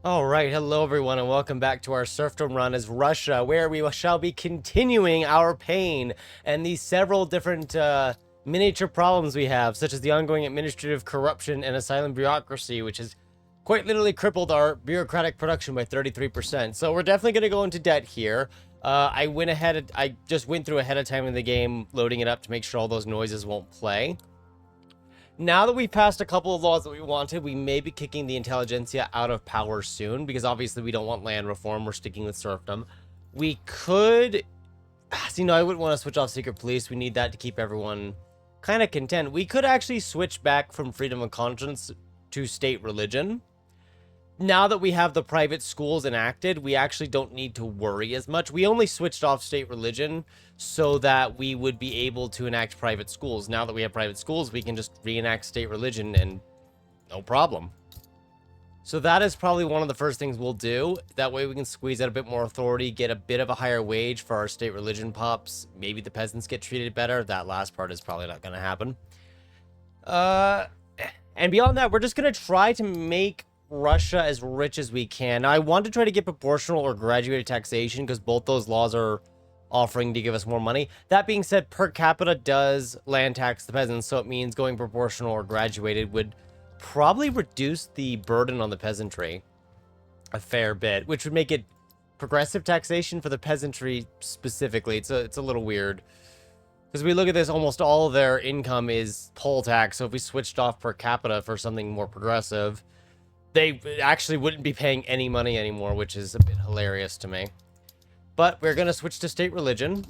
All right, hello everyone, and welcome back to our serfdom run as Russia, where we shall be continuing our pain and the several different miniature problems we have, such as the ongoing administrative corruption and asylum bureaucracy, which has quite literally crippled our bureaucratic production by 33%. So we're definitely going to go into debt here. I just went through ahead of time in the game, loading it up to make sure all those noises won't play. Now that we've passed a couple of laws that we wanted, we may be kicking the intelligentsia out of power soon, because obviously we don't want land reform. We're sticking with serfdom. We could... See, no, I wouldn't want to switch off secret police. We need that to keep everyone kind of content. We could actually switch back from freedom of conscience to state religion. Now that we have the private schools enacted, we actually don't need to worry as much. We only switched off state religion so that we would be able to enact private schools. Now that we have private schools, we can just reenact state religion and no problem. So that is probably one of the first things we'll do. That way we can squeeze out a bit more authority, get a bit of a higher wage for our state religion pups. Maybe the peasants get treated better. That last part is probably not going to happen. And beyond that, we're just going to try to make Russia as rich as we can. Now, I want to try to get proportional or graduated taxation because both those laws are offering to give us more money. That being said, per capita does land tax the peasants, so it means going proportional or graduated would probably reduce the burden on the peasantry a fair bit, which would make it progressive taxation for the peasantry specifically. It's a little weird. Because we look at this, almost all of their income is poll tax, so if we switched off per capita for something more progressive, they actually wouldn't be paying any money anymore, which is a bit hilarious to me. But we're going to switch to state religion.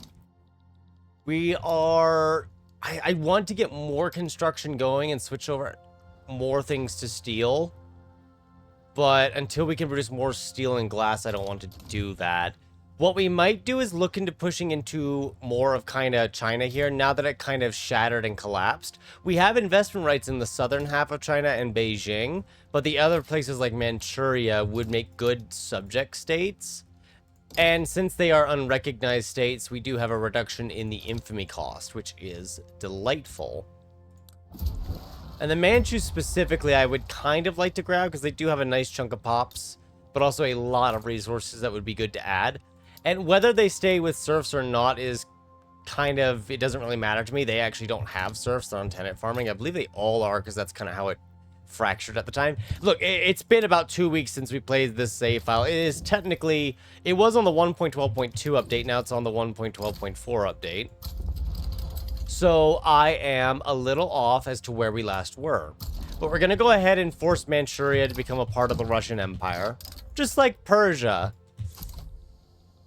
We are... I want to get more construction going and switch over more things to steel. But until we can produce more steel and glass, I don't want to do that. What we might do is look into pushing into more of kind of China here, now that it kind of shattered and collapsed. We have investment rights in the southern half of China and Beijing, but the other places like Manchuria would make good subject states. And since they are unrecognized states, we do have a reduction in the infamy cost, which is delightful. And the Manchus specifically, I would kind of like to grab because they do have a nice chunk of pops, but also a lot of resources that would be good to add. And whether they stay with serfs or not is kind of, it doesn't really matter to me. They actually don't have serfs. They're on tenant farming. I believe they all are because that's kind of how it fractured at the time. Look, it's been about 2 weeks since we played this save file. It is technically, it was on the 1.12.2 update. Now it's on the 1.12.4 update. So I am a little off as to where we last were. But we're going to go ahead and force Manchuria to become a part of the Russian Empire. Just like Persia.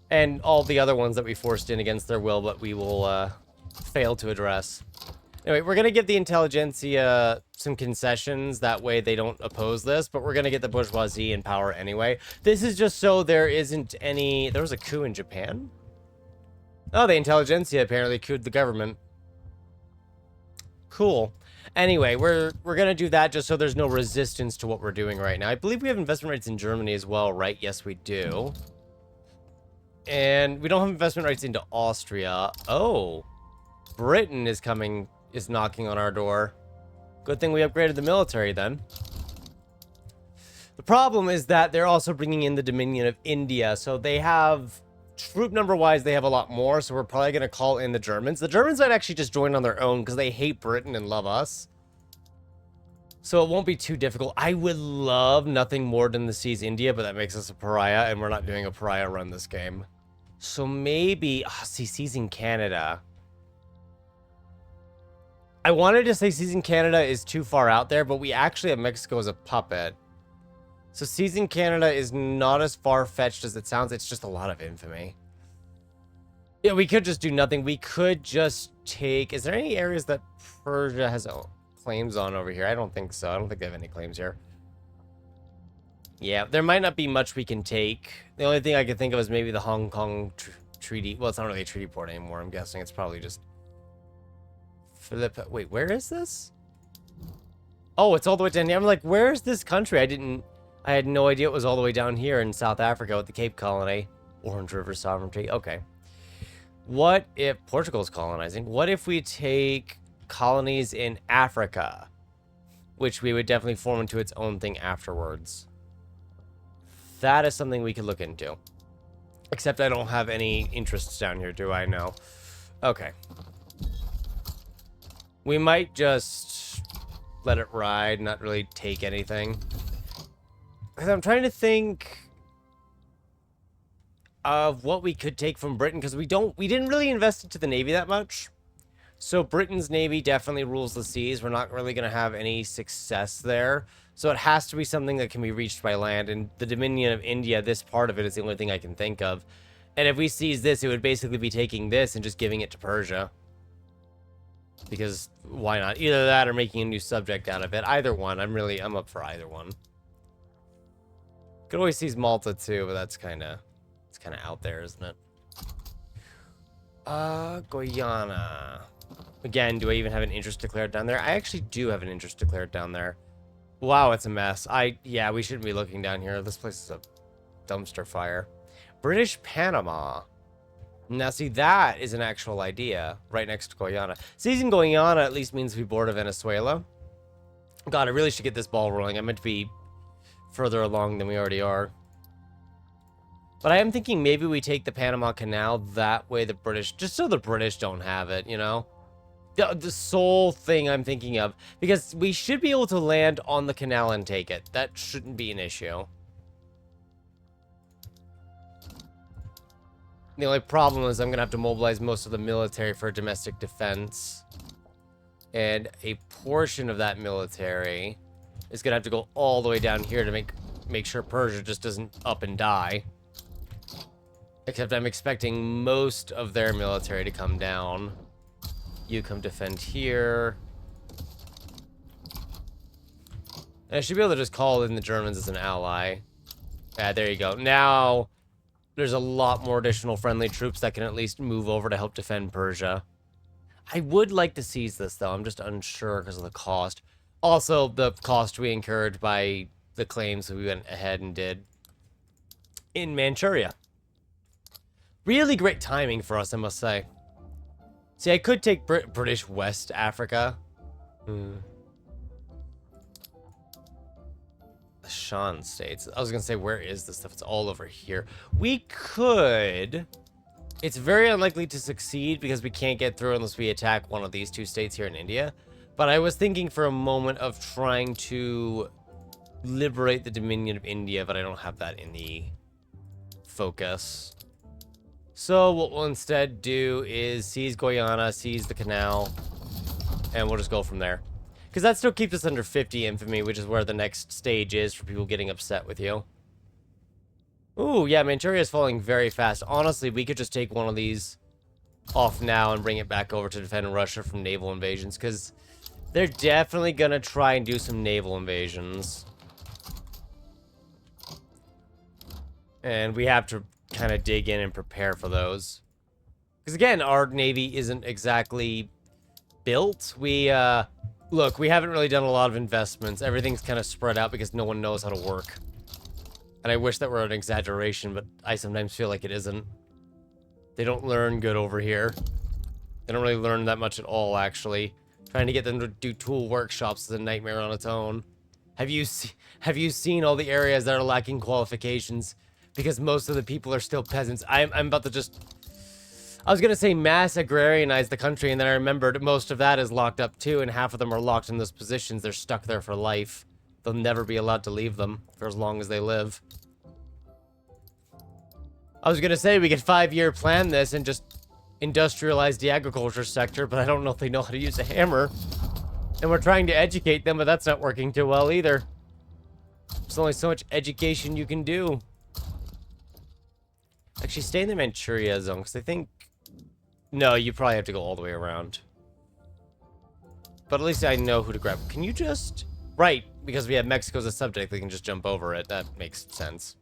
And all the other ones that we forced in against their will, but we will fail to address. Anyway, we're going to give the intelligentsia some concessions. That way they don't oppose this, but we're going to get the bourgeoisie in power anyway. This is just so there isn't any... There was a coup in Japan? Oh, the intelligentsia apparently couped the government. Cool. Anyway, we're going to do that just so there's no resistance to what we're doing right now. I believe we have investment rights in Germany as well, right? Yes, we do. And we don't have investment rights into Austria. Oh, Britain is knocking on our door. Good thing we upgraded the military then. The problem is that they're also bringing in the Dominion of India. So they have, troop number wise, they have a lot more. So we're probably going to call in the Germans. The Germans might actually just join on their own because they hate Britain and love us. So it won't be too difficult. I would love nothing more than to seize India, but that makes us a pariah, and we're not doing a pariah run this game. So maybe... seizing Canada. I wanted to say seizing Canada is too far out there, but we actually have Mexico as a puppet. So seizing Canada is not as far-fetched as it sounds. It's just a lot of infamy. Yeah, we could just do nothing. We could just take... Is there any areas that Persia has claims on over here? I don't think so. I don't think they have any claims here. Yeah, there might not be much we can take. The only thing I can think of is maybe the Hong Kong treaty. Well, it's not really a treaty port anymore. I'm guessing it's probably just... Wait, where is this? Oh, it's all the way down here. I'm like, where's this country? I had no idea it was all the way down here in South Africa with the Cape Colony. Orange River Sovereignty. Okay. What if Portugal's colonizing? What if we take colonies in Africa? Which we would definitely form into its own thing afterwards. that is something we could look into. Except I don't have any interests down here, do I? No. Okay. We might just let it ride, not really take anything. Because I'm trying to think of what we could take from Britain, because we didn't really invest into the Navy that much. So Britain's Navy definitely rules the seas. We're not really going to have any success there. So it has to be something that can be reached by land. And the Dominion of India, this part of it is the only thing I can think of. And if we seize this, it would basically be taking this and just giving it to Persia. Because why not? Either that or making a new subject out of it. Either one. I'm up for either one. Could always seize Malta too, but that's kind of out there, isn't it? Guyana. Again, do I even have an interest declared down there? I actually do have an interest declared down there. Wow, it's a mess. Yeah, we shouldn't be looking down here. This place is a dumpster fire. British Panama. Now, see, that is an actual idea right next to Guyana. Seizing Guyana at least means we board Venezuela. God, I really should get this ball rolling. I'm meant to be further along than we already are. But I am thinking maybe we take the Panama Canal. That way the British, just so the British don't have it, you know? The sole thing I'm thinking of. Because we should be able to land on the canal and take it. That shouldn't be an issue. The only problem is I'm going to have to mobilize most of the military for domestic defense. And a portion of that military is going to have to go all the way down here to make sure Persia just doesn't up and die. Except I'm expecting most of their military to come down. You come defend here. And I should be able to just call in the Germans as an ally. There you go. Now there's a lot more additional friendly troops that can at least move over to help defend Persia. I would like to seize this, though. I'm just unsure because of the cost. Also, the cost we incurred by the claims that we went ahead and did in Manchuria. Really great timing for us, I must say. See, I could take British West Africa. The Shan states. I was going to say, where is this stuff? It's all over here. We could. It's very unlikely to succeed because we can't get through unless we attack one of these two states here in India. But I was thinking for a moment of trying to liberate the Dominion of India, but I don't have that in the focus. So what we'll instead do is seize Guyana, seize the canal, and we'll just go from there. Because that still keeps us under 50 infamy, which is where the next stage is for people getting upset with you. Ooh, yeah, Manchuria is falling very fast. Honestly, we could just take one of these off now and bring it back over to defend Russia from naval invasions, because they're definitely going to try and do some naval invasions. And we have to kind of dig in and prepare for those. Because again, our navy isn't exactly built. Look, we haven't really done a lot of investments. Everything's kind of spread out because no one knows how to work. And I wish that were an exaggeration, but I sometimes feel like it isn't. They don't learn good over here. They don't really learn that much at all, actually. Trying to get them to do tool workshops is a nightmare on its own. Have you seen all the areas that are lacking qualifications? Because most of the people are still peasants. I'm about to just... I was going to say mass agrarianize the country, and then I remembered most of that is locked up too, and half of them are locked in those positions. They're stuck there for life. They'll never be allowed to leave them for as long as they live. I was going to say we could 5-year plan this and just industrialize the agriculture sector, but I don't know if they know how to use a hammer. And we're trying to educate them, but that's not working too well either. There's only so much education you can do. Actually, stay in the Manchuria zone, because I think... No, you probably have to go all the way around. But at least I know who to grab. Can you just... Right, because we have Mexico as a subject, they can just jump over it. That makes sense.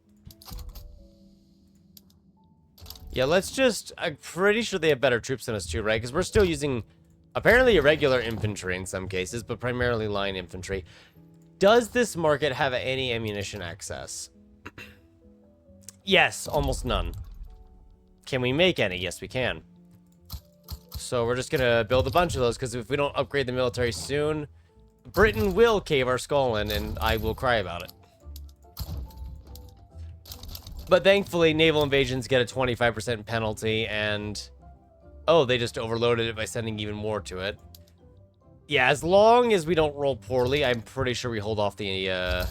Yeah, let's just... I'm pretty sure they have better troops than us too, right? Because we're still using, apparently, irregular infantry in some cases, but primarily line infantry. Does this market have any ammunition access? Yes, almost none. Can we make any? Yes, we can. So we're just going to build a bunch of those, because if we don't upgrade the military soon, Britain will cave our skull in, and I will cry about it. But thankfully, naval invasions get a 25% penalty, and... Oh, they just overloaded it by sending even more to it. Yeah, as long as we don't roll poorly, I'm pretty sure we hold off the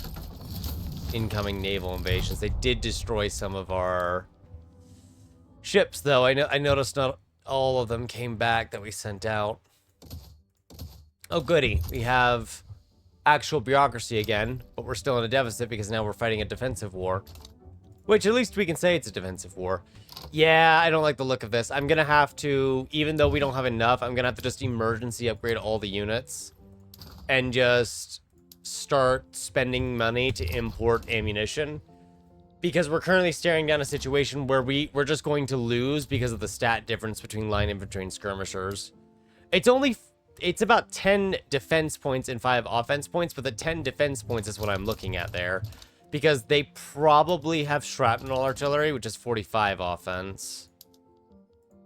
incoming naval invasions. They did destroy some of our ships, though. I noticed not all of them came back that we sent out. Oh, goody. We have actual bureaucracy again, but we're still in a deficit because now we're fighting a defensive war. Which, at least we can say it's a defensive war. Yeah, I don't like the look of this. I'm gonna have to, even though we don't have enough, I'm gonna have to just emergency upgrade all the units. And just start spending money to import ammunition. Because we're currently staring down a situation where we're just going to lose because of the stat difference between line infantry and skirmishers. It's about 10 defense points and 5 offense points, but the 10 defense points is what I'm looking at there. Because they probably have shrapnel artillery, which is 45 offense.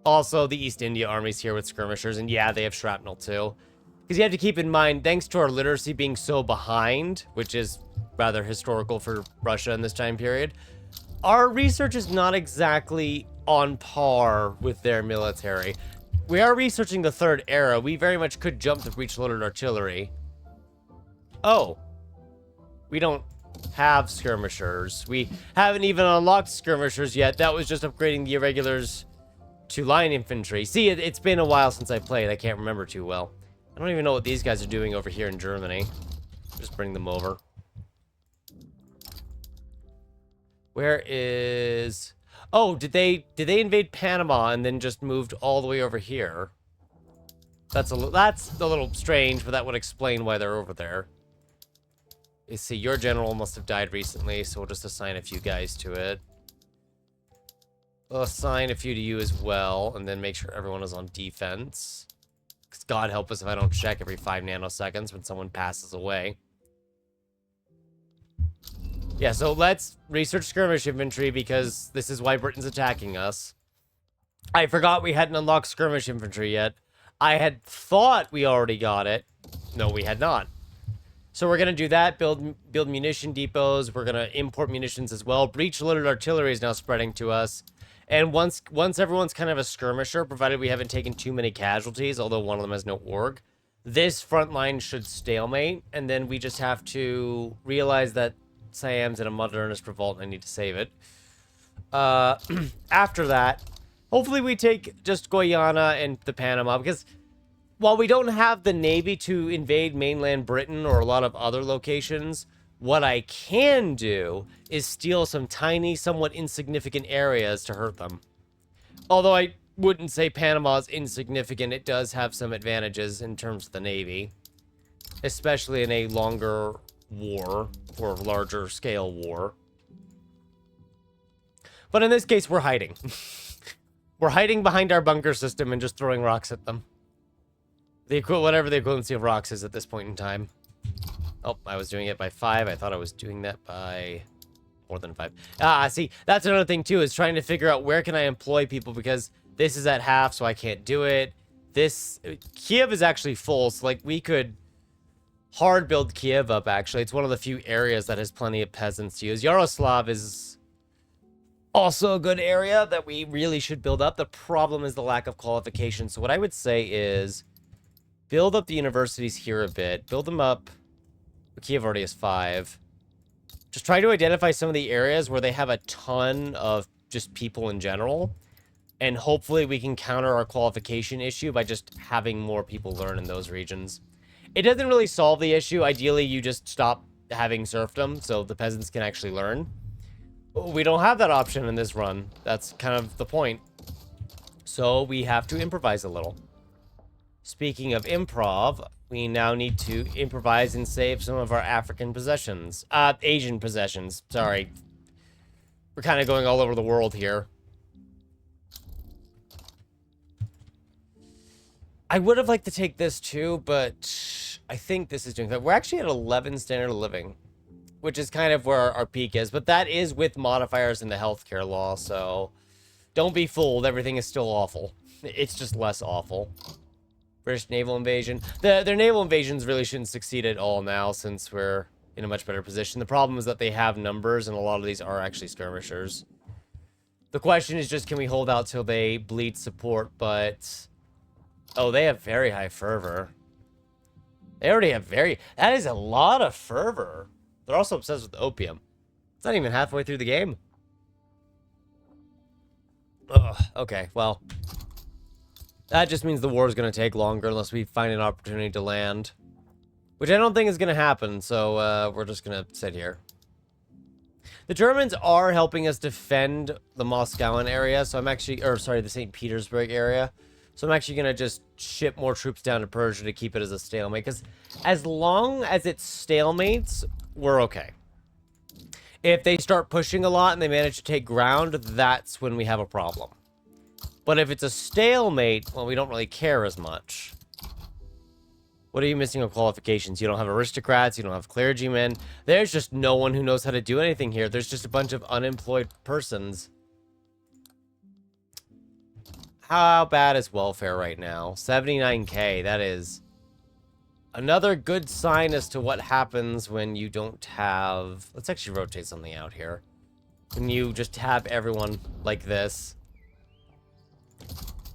Also, the East India Army's here with skirmishers, and yeah, they have shrapnel too. Because you have to keep in mind, thanks to our literacy being so behind, which is rather historical for Russia in this time period, our research is not exactly on par with their military. We are researching the third era. We very much could jump to breech-loaded artillery. Oh. We don't have skirmishers. We haven't even unlocked skirmishers yet. That was just upgrading the irregulars to line infantry. See, it's been a while since I played. I can't remember too well. I don't even know what these guys are doing over here in Germany. Just bring them over. Where is... Oh, did they invade Panama and then just moved all the way over here? That's a little strange, but that would explain why they're over there. You see, your general must have died recently, so we'll just assign a few guys to it. We'll assign a few to you as well, and then make sure everyone is on defense. Because God help us if I don't check every 5 nanoseconds when someone passes away. Yeah, so let's research skirmish infantry, because this is why Britain's attacking us. I forgot we hadn't unlocked skirmish infantry yet. I had thought we already got it. No, we had not. So we're going to do that, build munition depots. We're going to import munitions as well. Breech-loaded artillery is now spreading to us. And once everyone's kind of a skirmisher, provided we haven't taken too many casualties, although one of them has no org, this front line should stalemate. And then we just have to realize that Siam's in a modernist revolt and I need to save it. After that, hopefully we take just Guyana and the Panama, because... while we don't have the navy to invade mainland Britain or a lot of other locations, what I can do is steal some tiny, somewhat insignificant areas to hurt them. Although I wouldn't say Panama is insignificant, it does have some advantages in terms of the navy. Especially in a longer war, or larger scale war. But in this case, we're hiding. We're hiding behind our bunker system and just throwing rocks at them. Whatever the equivalency of rocks is at this point in time. Oh, I was doing it by 5. I thought I was doing that by more than 5. See, that's another thing too, is trying to figure out where can I employ people, because this is at half, so I can't do it. Kiev is actually full, so like we could hard build Kiev up, actually. It's one of the few areas that has plenty of peasants to use. Yaroslav is also a good area that we really should build up. The problem is the lack of qualification. So what I would say is... build up the universities here a bit. Build them up. Kiev already has 5. Just try to identify some of the areas where they have a ton of just people in general. And hopefully we can counter our qualification issue by just having more people learn in those regions. It doesn't really solve the issue. Ideally, you just stop having serfdom so the peasants can actually learn. We don't have that option in this run. That's kind of the point. So we have to improvise a little. Speaking of improv, we now need to improvise and save some of our African possessions. Asian possessions, sorry. We're kind of going all over the world here. I would have liked to take this too, but I think this is doing that. We're actually at 11 standard of living, which is kind of where our peak is, but that is with modifiers in the healthcare law, so don't be fooled. Everything is still awful. It's just less awful. British naval invasion. Their naval invasions really shouldn't succeed at all now, since we're in a much better position. The problem is that they have numbers, and a lot of these are actually skirmishers. The question is just, can we hold out till they bleed support? But, oh, they have very high fervor. They already have that is a lot of fervor. They're also obsessed with opium. It's not even halfway through the game. Ugh, okay, well. That just means the war is going to take longer unless we find an opportunity to land. Which I don't think is going to happen, so we're just going to sit here. The Germans are helping us defend the Moscowan area, so I'm actually, or sorry, the St. Petersburg area. So I'm actually going to just ship more troops down to Persia to keep it as a stalemate, because as long as it's stalemates, we're okay. If they start pushing a lot and they manage to take ground, that's when we have a problem. But if it's a stalemate, well, we don't really care as much. What are you missing on qualifications? You don't have aristocrats, you don't have clergymen. There's just no one who knows how to do anything here. There's just a bunch of unemployed persons. How bad is welfare right now? 79k, that is another good sign as to what happens when you don't have... Let's actually rotate something out here. When you just have everyone like this.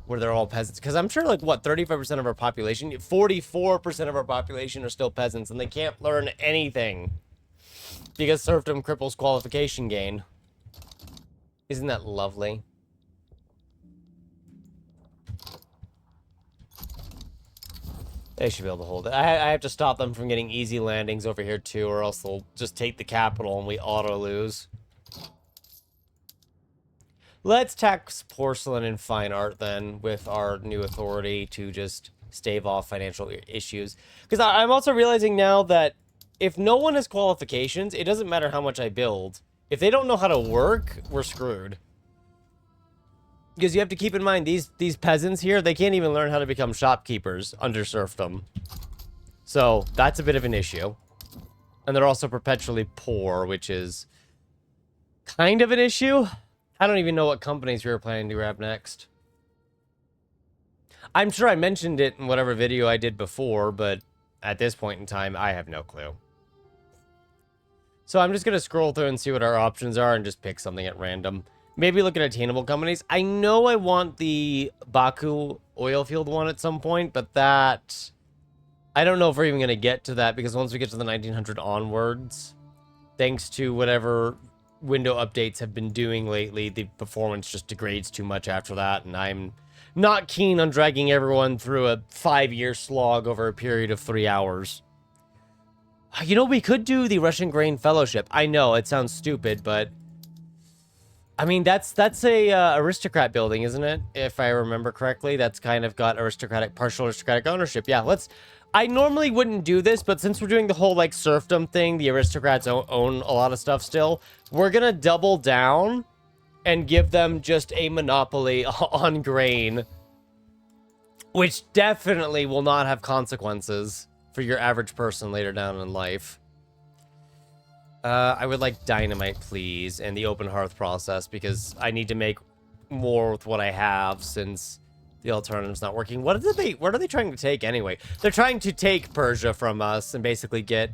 Where they're all peasants. Because I'm sure, like, what, 35% of our population? 44% of our population are still peasants, and they can't learn anything. Because serfdom cripples qualification gain. Isn't that lovely? They should be able to hold it. I have to stop them from getting easy landings over here, too, or else they'll just take the capital and we auto-lose. Let's tax porcelain and fine art, then, with our new authority to just stave off financial issues. Because I'm also realizing now that if no one has qualifications, it doesn't matter how much I build. If they don't know how to work, we're screwed. Because you have to keep in mind, these peasants here, they can't even learn how to become shopkeepers under serfdom. So, that's a bit of an issue. And they're also perpetually poor, which is kind of an issue. I don't even know what companies we were planning to grab next. I'm sure I mentioned it in whatever video I did before, but at this point in time, I have no clue. So I'm just going to scroll through and see what our options are and just pick something at random. Maybe look at attainable companies. I know I want the Baku oil field one at some point, but that... I don't know if we're even going to get to that, because once we get to the 1900 onwards, thanks to whatever window updates have been doing lately, the performance just degrades too much after that, and I'm not keen on dragging everyone through a 5-year slog over a period of 3 hours. You know, we could do the Russian Grain Fellowship. I know, it sounds stupid, but... I mean, that's a aristocrat building, isn't it? If I remember correctly, that's kind of got partial aristocratic ownership. Yeah, I normally wouldn't do this, but since we're doing the whole, like, serfdom thing, the aristocrats own a lot of stuff still, we're gonna double down and give them just a monopoly on grain, which definitely will not have consequences for your average person later down in life. I would like dynamite, please, and the open hearth process, because I need to make more with what I have, since the alternative's not working. What are they trying to take anyway? They're trying to take Persia from us and basically get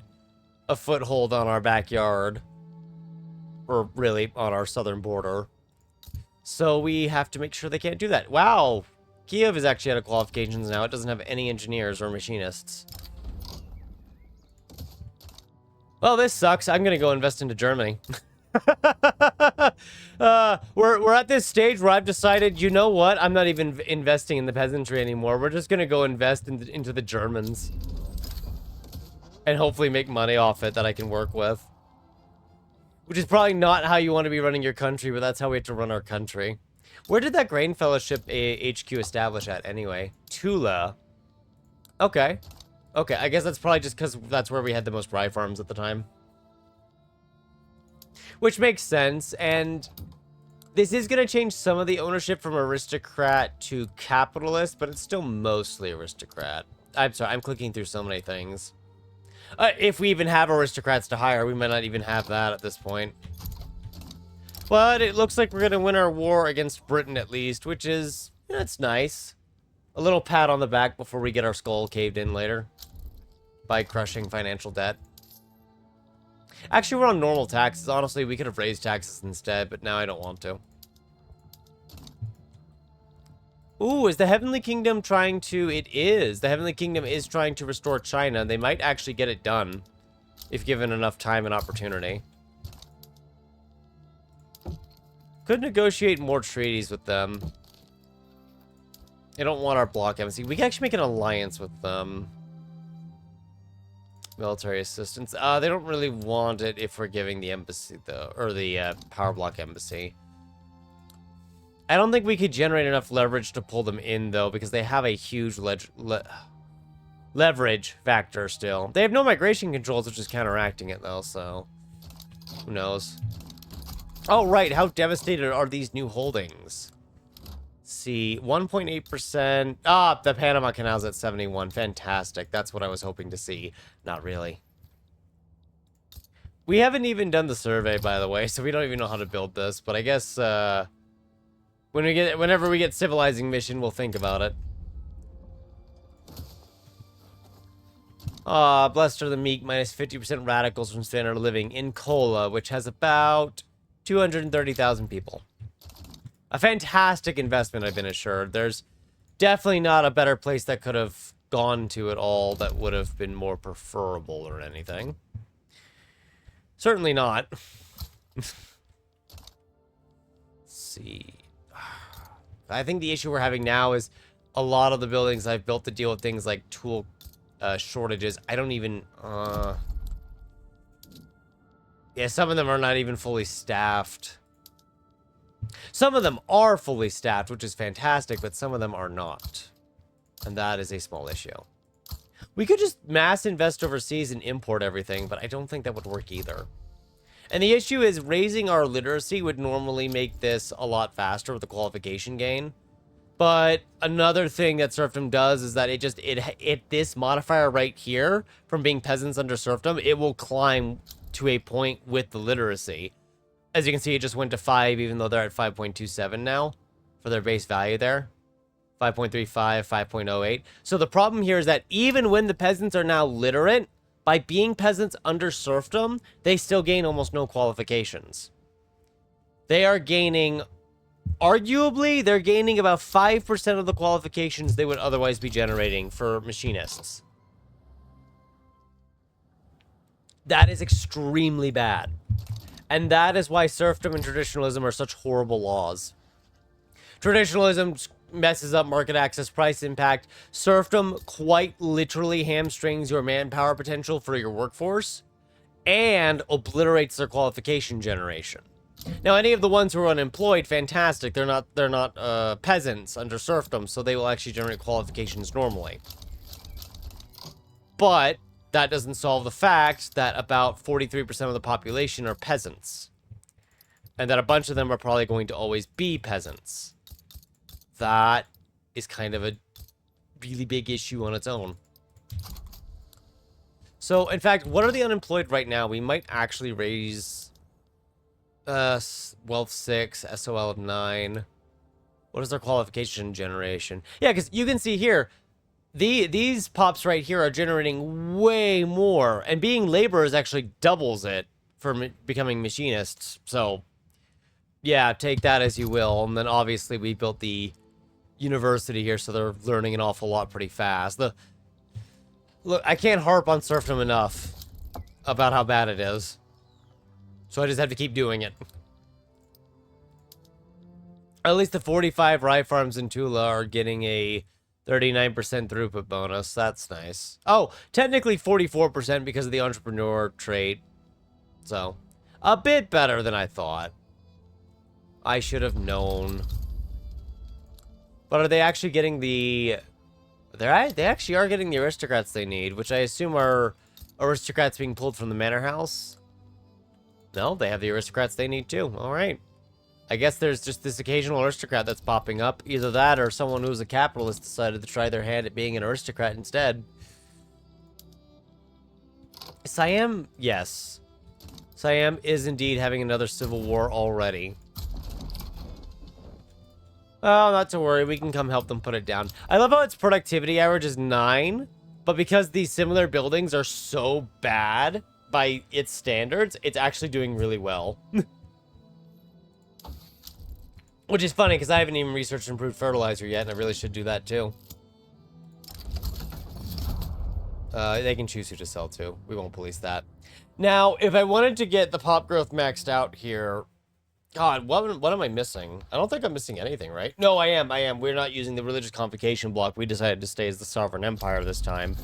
a foothold on our backyard. Or really, on our southern border. So we have to make sure they can't do that. Wow! Kiev is actually out of qualifications now. It doesn't have any engineers or machinists. Well, this sucks. I'm gonna go invest into Germany. We're at this stage where I've decided, you know what? I'm not even investing in the peasantry anymore. We're just gonna go invest into the Germans. And hopefully make money off it that I can work with. Which is probably not how you want to be running your country, but that's how we have to run our country. Where did that Grain Fellowship HQ establish at, anyway? Tula. Okay. Okay, I guess that's probably just because that's where we had the most rye farms at the time. Which makes sense, and this is going to change some of the ownership from aristocrat to capitalist, but it's still mostly aristocrat. I'm sorry, I'm clicking through so many things. If we even have aristocrats to hire, we might not even have that at this point. But it looks like we're going to win our war against Britain at least, which is, that's nice. A little pat on the back before we get our skull caved in later. By crushing financial debt. Actually, we're on normal taxes. Honestly, we could have raised taxes instead, but now I don't want to. Ooh, is the Heavenly Kingdom trying to... It is. The Heavenly Kingdom is trying to restore China. They might actually get it done if given enough time and opportunity. Could negotiate more treaties with them. They don't want our block embassy. We can actually make an alliance with them. Military assistance. They don't really want it if we're giving the embassy, though, or the power block embassy. I don't think we could generate enough leverage to pull them in, though, because they have a huge leverage factor still. They have no migration controls, which is counteracting it, though, so who knows? Oh, right. How devastated are these new holdings? Let's see, 1.8%. Ah, the Panama Canal's at 71. Fantastic. That's what I was hoping to see. Not really. We haven't even done the survey, by the way, so we don't even know how to build this, but I guess, whenever we get civilizing mission, we'll think about it. Blessed are the meek, minus 50% radicals from standard living in Kola, which has about 230,000 people. A fantastic investment, I've been assured. There's definitely not a better place that could have gone to at all that would have been more preferable or anything. Certainly not. Let's see. I think the issue we're having now is a lot of the buildings I've built to deal with things like tool shortages. I don't even... Yeah, some of them are not even fully staffed. Some of them are fully staffed, which is fantastic, but some of them are not. And that is a small issue. We could just mass invest overseas and import everything, but I don't think that would work either. And the issue is raising our literacy would normally make this a lot faster with the qualification gain. But another thing that serfdom does is that it this modifier right here from being peasants under serfdom, it will climb to a point with the literacy. As you can see, it just went to 5, even though they're at 5.27 now for their base value there. 5.35, 5.08. So the problem here is that even when the peasants are now literate, by being peasants under serfdom, they still gain almost no qualifications. They are gaining, arguably, they're gaining about 5% of the qualifications they would otherwise be generating for machinists. That is extremely bad. And that is why serfdom and traditionalism are such horrible laws. Traditionalism messes up market access, price impact. Serfdom quite literally hamstrings your manpower potential for your workforce and obliterates their qualification generation. Now, any of the ones who are unemployed, fantastic. They're not peasants under serfdom, so they will actually generate qualifications normally. But that doesn't solve the fact that about 43% of the population are peasants. And that a bunch of them are probably going to always be peasants. That is kind of a really big issue on its own. So, in fact, what are the unemployed right now? We might actually raise wealth 6, SOL of 9. What is their qualification generation? Yeah, because you can see here, these pops right here are generating way more. And being laborers actually doubles it for becoming machinists. So, yeah, take that as you will. And then obviously we built the university here, so they're learning an awful lot pretty fast. Look, I can't harp on serfdom enough about how bad it is. So I just have to keep doing it. At least the 45 rye farms in Tula are getting a 39% throughput bonus. That's nice. Oh, technically 44% because of the entrepreneur trait. So, a bit better than I thought. I should have known. But are they actually getting the... They actually are getting the aristocrats they need, which I assume are aristocrats being pulled from the manor house. No, they have the aristocrats they need too. All right. I guess there's just this occasional aristocrat that's popping up. Either that or someone who's a capitalist decided to try their hand at being an aristocrat instead. Siam, yes. Siam is indeed having another civil war already. Oh, not to worry. We can come help them put it down. I love how its productivity average is 9, but because these similar buildings are so bad by its standards, it's actually doing really well. Which is funny, because I haven't even researched improved fertilizer yet, and I really should do that, too. They can choose who to sell to. We won't police that. Now, if I wanted to get the pop growth maxed out here... God, what am I missing? I don't think I'm missing anything, right? No, I am. We're not using the religious convocation block. We decided to stay as the sovereign empire this time,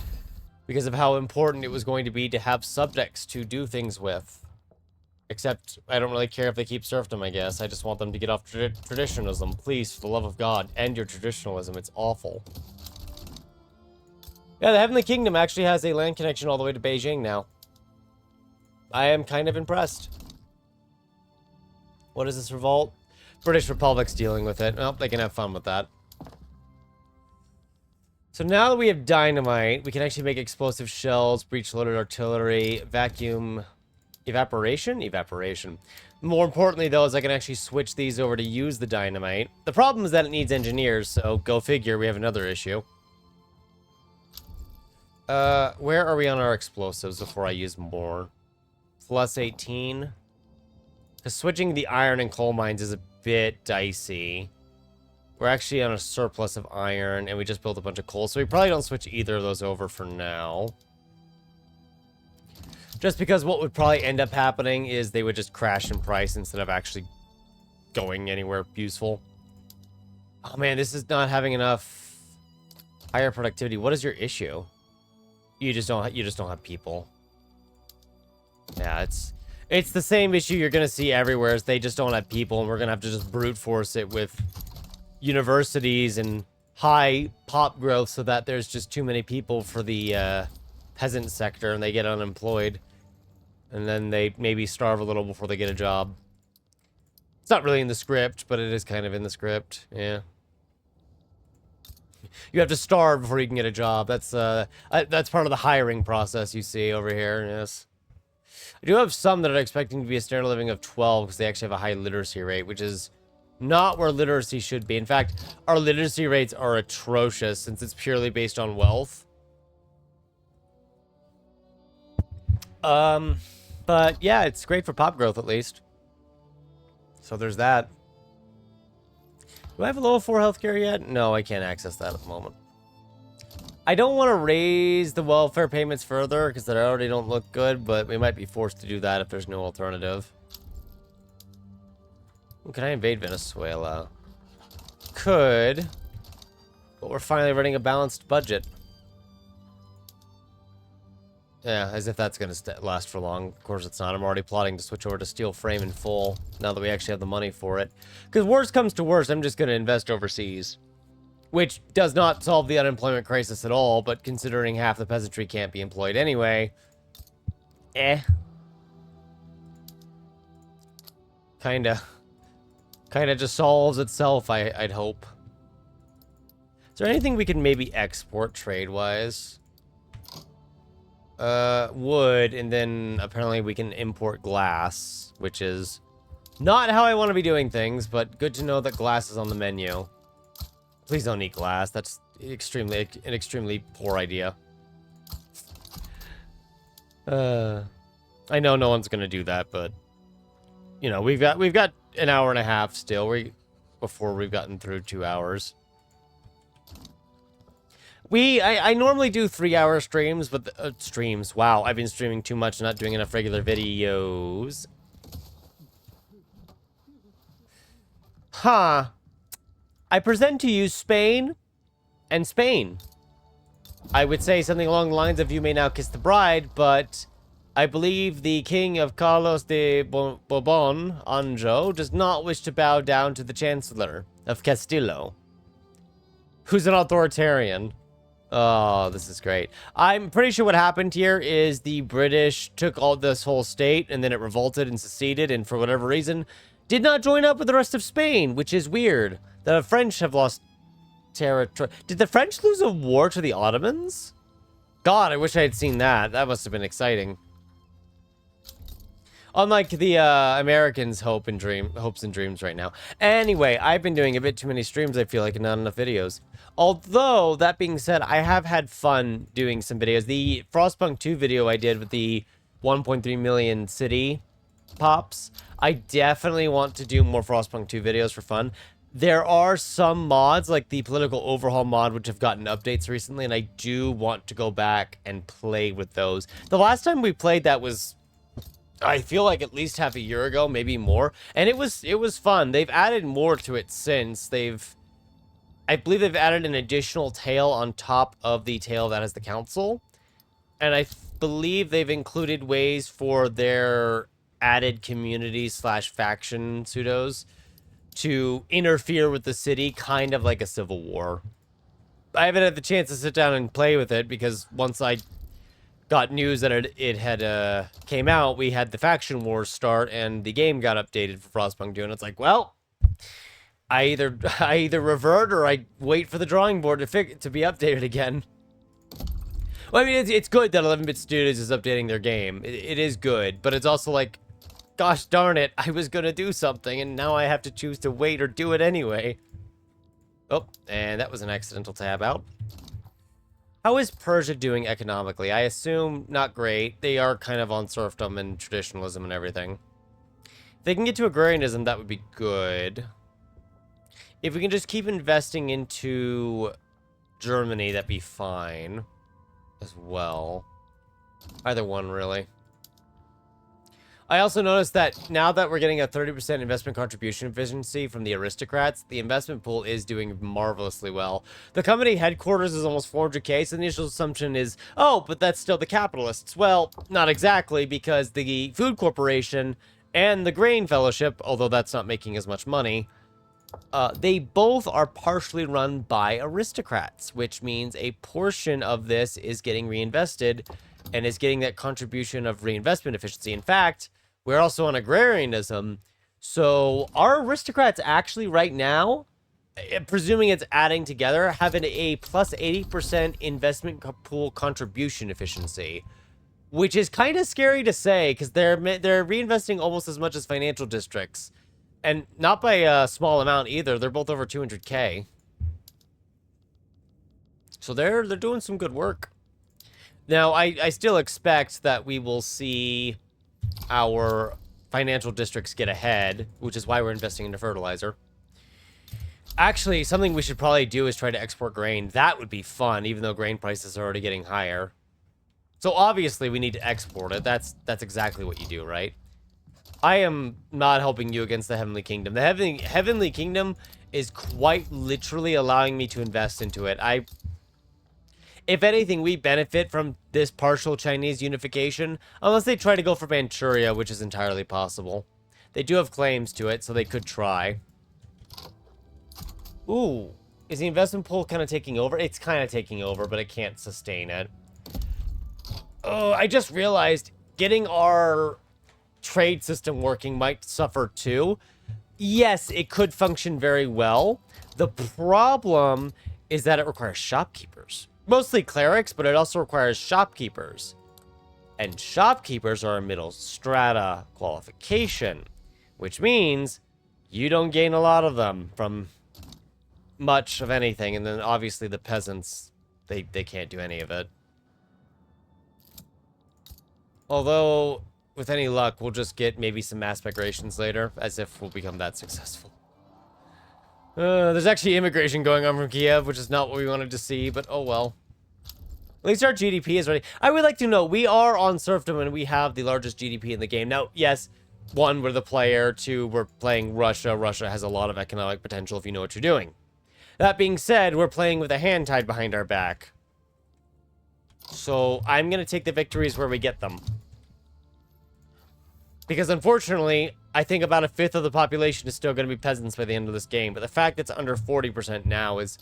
because of how important it was going to be to have subjects to do things with. Except, I don't really care if they keep serfdom, I guess. I just want them to get off traditionalism. Please, for the love of God, end your traditionalism. It's awful. Yeah, the Heavenly Kingdom actually has a land connection all the way to Beijing now. I am kind of impressed. What is this revolt? British Republic's dealing with it. Well, they can have fun with that. So now that we have dynamite, we can actually make explosive shells, breech-loaded artillery, vacuum... Evaporation? Evaporation. More importantly, though, is I can actually switch these over to use the dynamite. The problem is that it needs engineers, so go figure, we have another issue. Where are we on our explosives before I use more? Plus 18. Because switching the iron and coal mines is a bit dicey. We're actually on a surplus of iron, and we just built a bunch of coal, so we probably don't switch either of those over for now. Just because what would probably end up happening is they would just crash in price instead of actually going anywhere useful. Oh man, this is not having enough higher productivity. What is your issue? You just don't have people. Yeah, it's the same issue you're gonna see everywhere. Is they just don't have people, and we're gonna have to just brute force it with universities and high pop growth, so that there's just too many people for the peasant sector, and they get unemployed. And then they maybe starve a little before they get a job. It's not really in the script, but it is kind of in the script. Yeah. You have to starve before you can get a job. That's part of the hiring process you see over here, yes. I do have some that are expecting to be a standard living of 12 because they actually have a high literacy rate, which is not where literacy should be. In fact, our literacy rates are atrocious since it's purely based on wealth. But yeah, it's great for pop growth at least. So there's that. Do I have a level 4 healthcare yet? No, I can't access that at the moment. I don't want to raise the welfare payments further because they already don't look good, but we might be forced to do that if there's no alternative. Can I invade Venezuela? Could. But we're finally running a balanced budget. Yeah, as if that's going to last for long. Of course it's not. I'm already plotting to switch over to steel frame in full, now that we actually have the money for it. Because worst comes to worst, I'm just going to invest overseas. Which does not solve the unemployment crisis at all, but considering half the peasantry can't be employed anyway... Kinda just solves itself, I'd hope. Is there anything we can maybe export trade-wise? Wood, and then apparently we can import glass, which is not how I want to be doing things, but good to know that glass is on the menu. Please don't eat glass. That's an extremely poor idea. I know no one's gonna do that, but you know, we've got an hour and a half still. Before we've gotten through 2 hours. I normally do 3-hour streams, but streams. Wow, I've been streaming too much, not doing enough regular videos. Huh. I present to you Spain and Spain. I would say something along the lines of you may now kiss the bride, but I believe the King of Carlos de Bourbon, Anjou, does not wish to bow down to the Chancellor of Castillo, who's an authoritarian. Oh, this is great. I'm pretty sure what happened here is the British took all this whole state, and then it revolted and seceded, and for whatever reason, did not join up with the rest of Spain, which is weird. The French have lost territory. Did the French lose a war to the Ottomans? God, I wish I had seen that. That must have been exciting. Unlike the Americans' hopes and dreams right now. Anyway, I've been doing a bit too many streams, I feel like, and not enough videos. Although, that being said, I have had fun doing some videos. The Frostpunk 2 video I did with the 1.3 million city pops, I definitely want to do more Frostpunk 2 videos for fun. There are some mods, like the political overhaul mod, which have gotten updates recently, and I do want to go back and play with those. The last time we played that was, I feel like, at least half a year ago, maybe more, and it was fun. They've added more to it since. I believe they've added an additional tale on top of the tale that has the council, and I believe they've included ways for their added community slash faction pseudos to interfere with the city, kind of like a civil war. I haven't had the chance to sit down and play with it because once I got news that it had came out, we had the faction wars start and the game got updated for Frostpunk 2, and it's like, well, I either revert or I wait for the drawing board to be updated again. Well, I mean, it's good that 11-Bit Studios is updating their game. It is good, but it's also like, gosh darn it, I was gonna do something, and now I have to choose to wait or do it anyway. Oh, and that was an accidental tab out. How is Persia doing economically? I assume not great. They are kind of on serfdom and traditionalism and everything. If they can get to agrarianism, that would be good. If we can just keep investing into Germany, that'd be fine as well. Either one, really. I also noticed that now that we're getting a 30% investment contribution efficiency from the aristocrats, the investment pool is doing marvelously well. The company headquarters is almost 400k, so the initial assumption is, oh, but that's still the capitalists. Well, not exactly, because the Food Corporation and the Grain Fellowship, although that's not making as much money, they both are partially run by aristocrats, which means a portion of this is getting reinvested and is getting that contribution of reinvestment efficiency. In fact, we're also on agrarianism, so our aristocrats actually right now, presuming it's adding together, have a plus 80% investment pool contribution efficiency, which is kind of scary to say because they're reinvesting almost as much as financial districts, and not by a small amount either. They're both over 200k, so they're doing some good work. Now, I still expect that we will see our financial districts get ahead, which is why we're investing into fertilizer. Actually, something we should probably do is try to export grain. That would be fun, even though grain prices are already getting higher. So obviously, we need to export it. That's exactly what you do, right? I am not helping you against the Heavenly Kingdom. The Heavenly Kingdom is quite literally allowing me to invest into it. If anything, we benefit from this partial Chinese unification, unless they try to go for Manchuria, which is entirely possible. They do have claims to it, so they could try. Ooh, is the investment pool kind of taking over? It's kind of taking over, but it can't sustain it. Oh, I just realized getting our trade system working might suffer too. Yes, it could function very well. The problem is that it requires shopkeepers. Mostly clerics, but it also requires shopkeepers. And shopkeepers are a middle strata qualification, which means you don't gain a lot of them from much of anything. And then obviously the peasants, they can't do any of it. Although, with any luck, we'll just get maybe some mass migrations later, as if we'll become that successful. There's actually immigration going on from Kiev, which is not what we wanted to see, but oh well. At least our GDP is ready. I would like to know, we are on serfdom and we have the largest GDP in the game. Now, yes, one, we're the player. Two, we're playing Russia. Russia has a lot of economic potential if you know what you're doing. That being said, we're playing with a hand tied behind our back. So I'm going to take the victories where we get them. Because unfortunately, I think about a fifth of the population is still going to be peasants by the end of this game. But the fact that it's under 40% now is,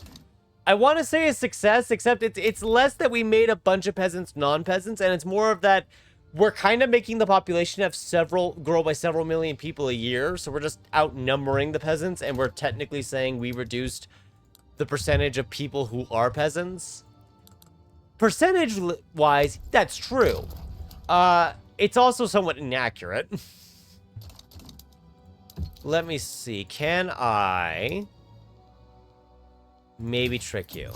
I want to say, a success, except it's less that we made a bunch of peasants non-peasants, and it's more of that we're kind of making the population grow by several million people a year. So we're just outnumbering the peasants, and we're technically saying we reduced the percentage of people who are peasants. Percentage-wise, that's true. It's also somewhat inaccurate. Let me see. Can I maybe trick you?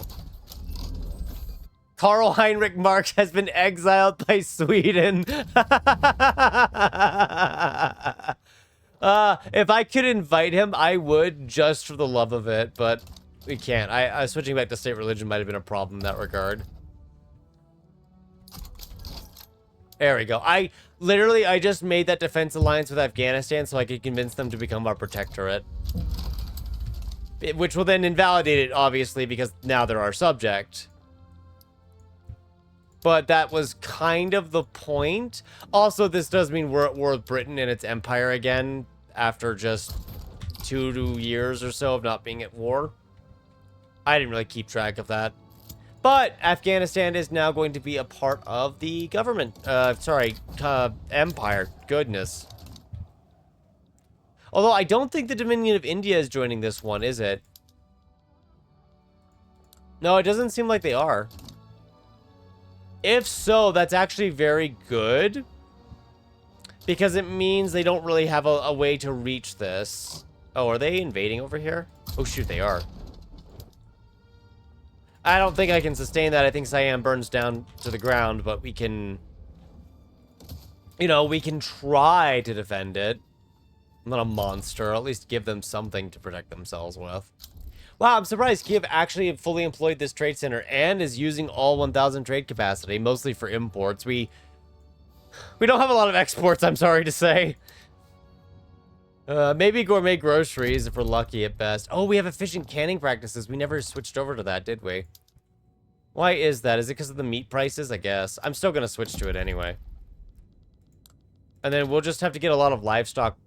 Karl Heinrich Marx has been exiled by Sweden. If I could invite him, I would, just for the love of it, but we can't. Switching back to state religion might have been a problem in that regard. There we go. I just made that defense alliance with Afghanistan so I could convince them to become our protectorate. Which will then invalidate it, obviously, because now they're our subject. But that was kind of the point. Also, this does mean we're at war with Britain and its empire again after just 2 years or so of not being at war. I didn't really keep track of that. But Afghanistan is now going to be a part of the government. Empire. Goodness. Although I don't think the Dominion of India is joining this one, is it? No, it doesn't seem like they are. If so, that's actually very good. Because it means they don't really have a way to reach this. Oh, are they invading over here? Oh, shoot, they are. I don't think I can sustain that. I think Siam burns down to the ground, but we can... You know, we can try to defend it. I'm not a monster. At least give them something to protect themselves with. Wow, I'm surprised Kiev actually fully employed this trade center and is using all 1,000 trade capacity, mostly for imports. We don't have a lot of exports, I'm sorry to say. Maybe gourmet groceries if we're lucky at best. Oh, we have efficient canning practices. We never switched over to that, did we? Why is that? Is it because of the meat prices? I guess. I'm still going to switch to it anyway. And then we'll just have to get a lot of livestock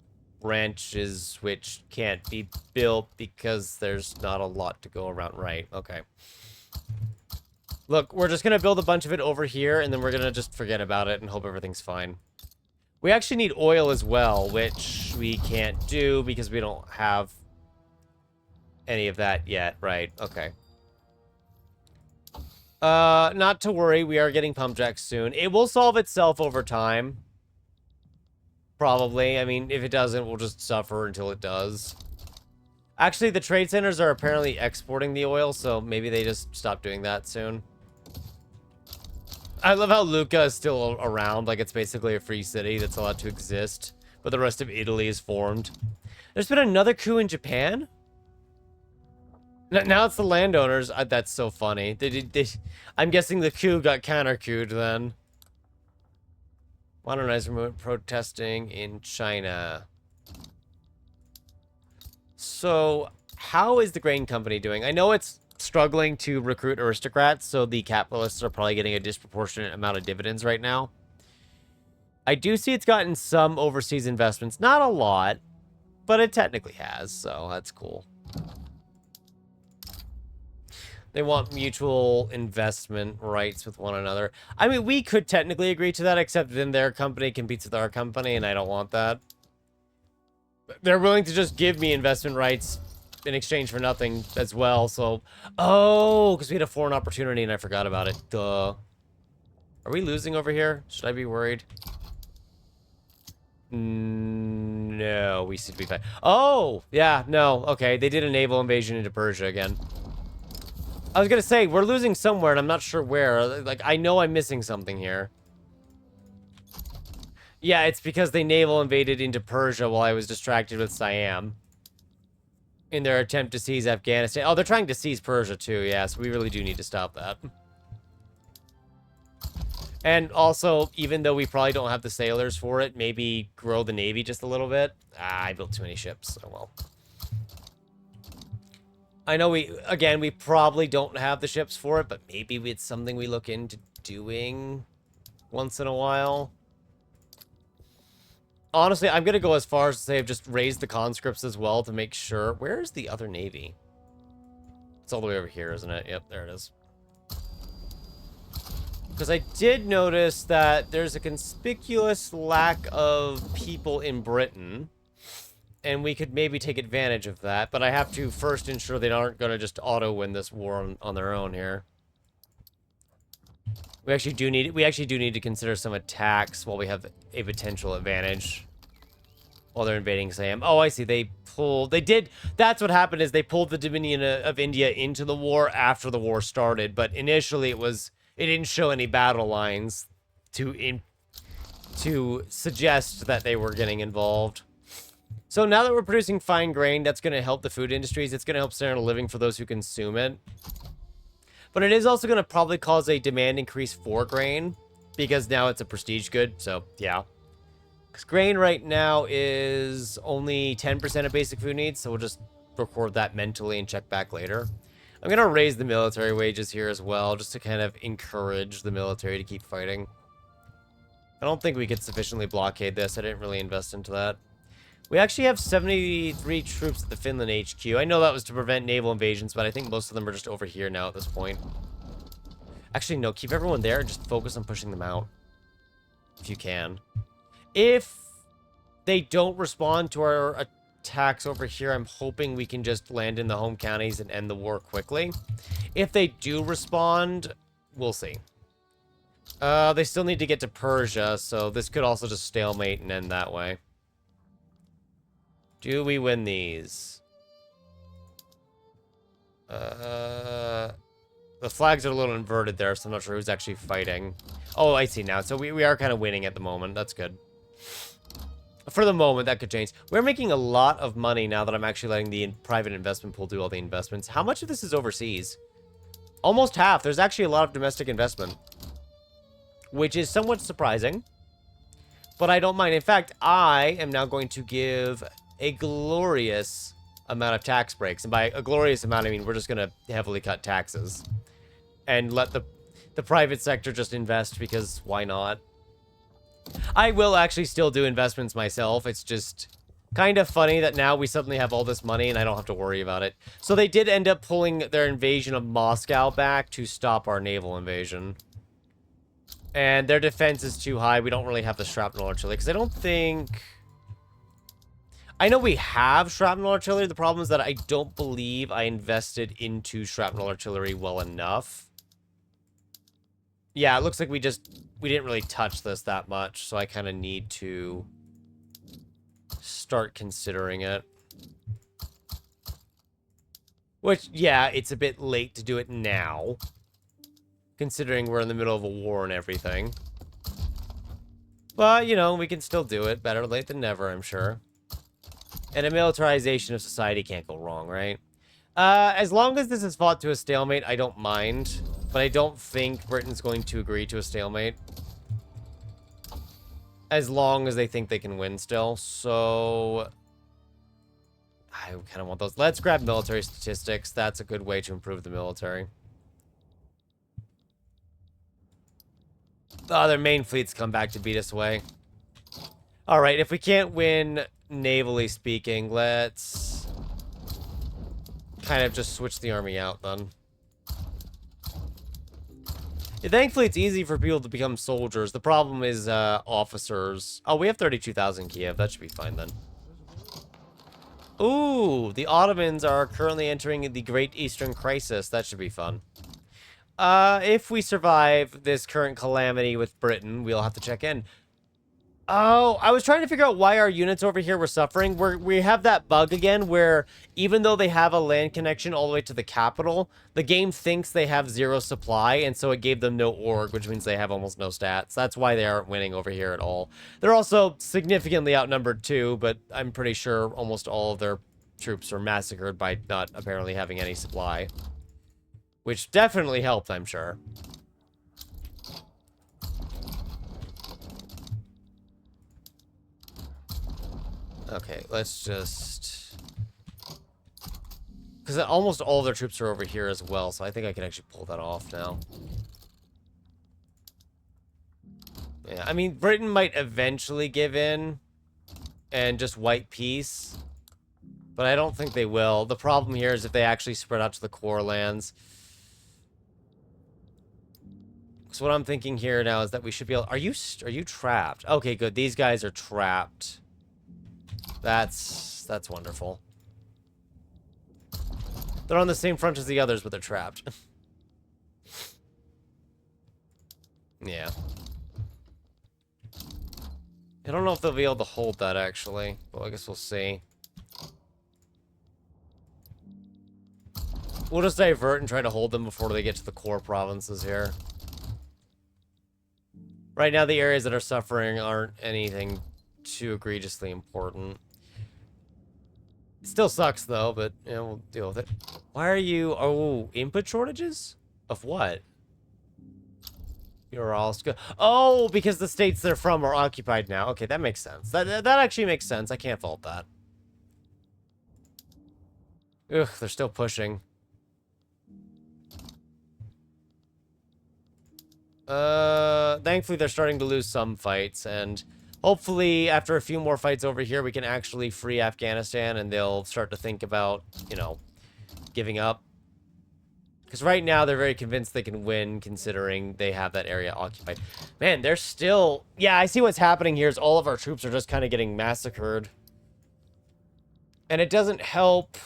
ranches, which can't be built because there's not a lot to go around. Right, okay. Look, we're just going to build a bunch of it over here, and then we're going to just forget about it and hope everything's fine. We actually need oil as well, which we can't do because we don't have any of that yet. Right, okay. Not to worry, we are getting pump jacks soon. It will solve itself over time. Probably. I mean, if it doesn't, we'll just suffer until it does. Actually, the trade centers are apparently exporting the oil, so maybe they just stop doing that soon. I love how Lucca is still around, like it's basically a free city that's allowed to exist, but the rest of Italy is formed. There's been another coup in Japan? Now it's the landowners. That's so funny. I'm guessing the coup got counter-couped then. Modernize remote protesting in China. So, how is the grain company doing? I know it's struggling to recruit aristocrats, so the capitalists are probably getting a disproportionate amount of dividends right now. I do see it's gotten some overseas investments. Not a lot, but it technically has, so that's cool. They want mutual investment rights with one another. I mean, we could technically agree to that, except then their company competes with our company, and I don't want that. They're willing to just give me investment rights in exchange for nothing as well, so... Oh, because we had a foreign opportunity and I forgot about it. Duh. Are we losing over here? Should I be worried? No, we seem to be fine. Oh! Yeah, no. Okay, they did a naval invasion into Persia again. I was gonna say, we're losing somewhere, and I'm not sure where. Like, I know I'm missing something here. Yeah, it's because they naval invaded into Persia while I was distracted with Siam. In their attempt to seize Afghanistan. Oh, they're trying to seize Persia, too. Yeah, so we really do need to stop that. And also, even though we probably don't have the sailors for it, maybe grow the Navy just a little bit. Ah, I built too many ships. Oh, well. I know we probably don't have the ships for it, but maybe it's something we look into doing once in a while. Honestly, I'm going to go as far as to say I've just raised the conscripts as well to make sure. Where is the other navy? It's all the way over here, isn't it? Yep, there it is. Because I did notice that there's a conspicuous lack of people in Britain. And we could maybe take advantage of that, but I have to first ensure they aren't going to just auto-win this war on their own here. We actually do need to consider some attacks while we have a potential advantage. While they're invading Siam. Oh, I see. That's what happened is they pulled the Dominion of India into the war after the war started, but initially it was It didn't show any battle lines to suggest that they were getting involved. So now that we're producing fine grain, that's going to help the food industries. It's going to help standard of living for those who consume it. But it is also going to probably cause a demand increase for grain, because now it's a prestige good. So, yeah. Because grain right now is only 10% of basic food needs, so we'll just record that mentally and check back later. I'm going to raise the military wages here as well, just to kind of encourage the military to keep fighting. I don't think we could sufficiently blockade this. I didn't really invest into that. We actually have 73 troops at the Finland HQ. I know that was to prevent naval invasions, but I think most of them are just over here now at this point. Actually, no, keep everyone there and just focus on pushing them out. If you can. If they don't respond to our attacks over here, I'm hoping we can just land in the home counties and end the war quickly. If they do respond, we'll see. They still need to get to Persia, so this could also just stalemate and end that way. Do we win these? The flags are a little inverted there, so I'm not sure who's actually fighting. Oh, I see now. So we are kind of winning at the moment. That's good. For the moment, that could change. We're making a lot of money now that I'm actually letting the private investment pool do all the investments. How much of this is overseas? Almost half. There's actually a lot of domestic investment, which is somewhat surprising, but I don't mind. In fact, I am now going to give a glorious amount of tax breaks. And by a glorious amount, I mean we're just going to heavily cut taxes and let the private sector just invest, because why not? I will actually still do investments myself. It's just kind of funny that now we suddenly have all this money and I don't have to worry about it. So they did end up pulling their invasion of Moscow back to stop our naval invasion. And their defense is too high. We don't really have the shrapnel artillery, because I don't think... I know we have shrapnel artillery. The problem is that I don't believe I invested into shrapnel artillery well enough. Yeah, it looks like we didn't really touch this that much, so I kind of need to start considering it. Which, yeah, it's a bit late to do it now, considering we're in the middle of a war and everything. But, you know, we can still do it. Better late than never, I'm sure. And a militarization of society can't go wrong, right? As long as this is fought to a stalemate, I don't mind. But I don't think Britain's going to agree to a stalemate. As long as they think they can win still. So... I kind of want those. Let's grab military statistics. That's a good way to improve the military. Oh, their main fleets come back to beat us away. Alright, if we can't win, navally speaking, let's kind of just switch the army out then. Yeah, thankfully, it's easy for people to become soldiers. The problem is officers. Oh, we have 32,000 Kiev. That should be fine then. Ooh, the Ottomans are currently entering the Great Eastern Crisis. That should be fun. If we survive this current calamity with Britain, we'll have to check in. Oh, I was trying to figure out why our units over here were suffering. We have that bug again where even though they have a land connection all the way to the capital, the game thinks they have zero supply, and so it gave them no org, which means they have almost no stats. That's why they aren't winning over here at all. They're also significantly outnumbered too, but I'm pretty sure almost all of their troops are massacred by not apparently having any supply. Which definitely helped, I'm sure. Okay, let's just... Because almost all of their troops are over here as well, so I think I can actually pull that off now. Yeah, I mean, Britain might eventually give in and just wipe peace, but I don't think they will. The problem here is if they actually spread out to the core lands. So what I'm thinking here now is that we should be able... Are you trapped? Okay, good. These guys are trapped. That's wonderful. They're on the same front as the others, but they're trapped. Yeah. I don't know if they'll be able to hold that, actually. Well, I guess we'll see. We'll just divert and try to hold them before they get to the core provinces here. Right now, the areas that are suffering aren't anything too egregiously important. It still sucks, though, but, you know, we'll deal with it. Why are you... Oh, input shortages? Of what? You're all... Oh, because the states they're from are occupied now. Okay, that makes sense. That actually makes sense. I can't fault that. Ugh, they're still pushing. Thankfully, they're starting to lose some fights, and hopefully, after a few more fights over here, we can actually free Afghanistan, and they'll start to think about, you know, giving up. Because right now, they're very convinced they can win, considering they have that area occupied. Man, they're still... Yeah, I see what's happening here is all of our troops are just kind of getting massacred. And it doesn't help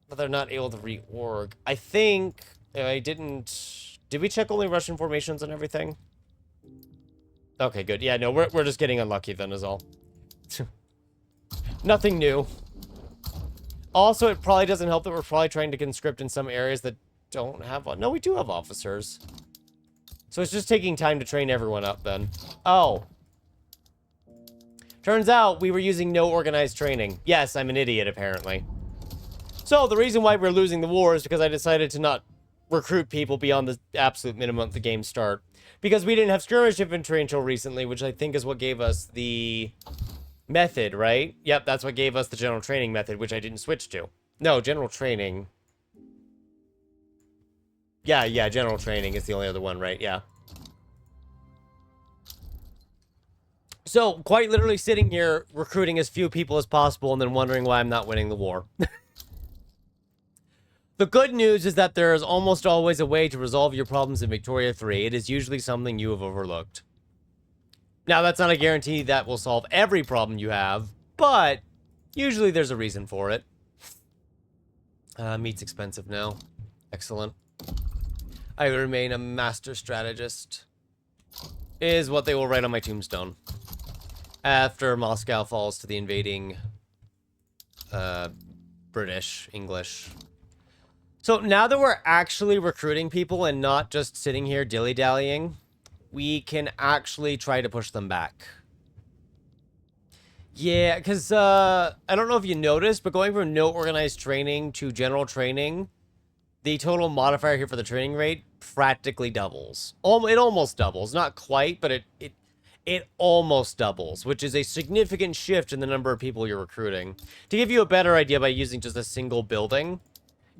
that they're not able to reorg. I think I didn't... Did we check only Russian formations and everything? Okay, good. Yeah, no, we're just getting unlucky then is all. Nothing new. Also, it probably doesn't help that we're probably trying to conscript in some areas that don't have... No, we do have officers. So it's just taking time to train everyone up then. Oh. Turns out we were using no organized training. Yes, I'm an idiot, apparently. So the reason why we're losing the war is because I decided to not recruit people beyond the absolute minimum at the game start. Because we didn't have skirmish infantry until recently, which I think is what gave us the method, right? Yep, that's what gave us the general training method, which I didn't switch to. No, general training. Yeah, general training is the only other one, right? Yeah. So, quite literally sitting here recruiting as few people as possible and then wondering why I'm not winning the war. The good news is that there is almost always a way to resolve your problems in Victoria 3. It is usually something you have overlooked. Now, that's not a guarantee that will solve every problem you have, but usually there's a reason for it. Meat's expensive now. Excellent. I remain a master strategist. Is what they will write on my tombstone. After Moscow falls to the invading British, English. So now that we're actually recruiting people and not just sitting here dilly-dallying, we can actually try to push them back. Yeah, because I don't know if you noticed, but going from no organized training to general training, the total modifier here for the training rate practically doubles. It almost doubles. Not quite, but it almost doubles, which is a significant shift in the number of people you're recruiting. To give you a better idea by using just a single building,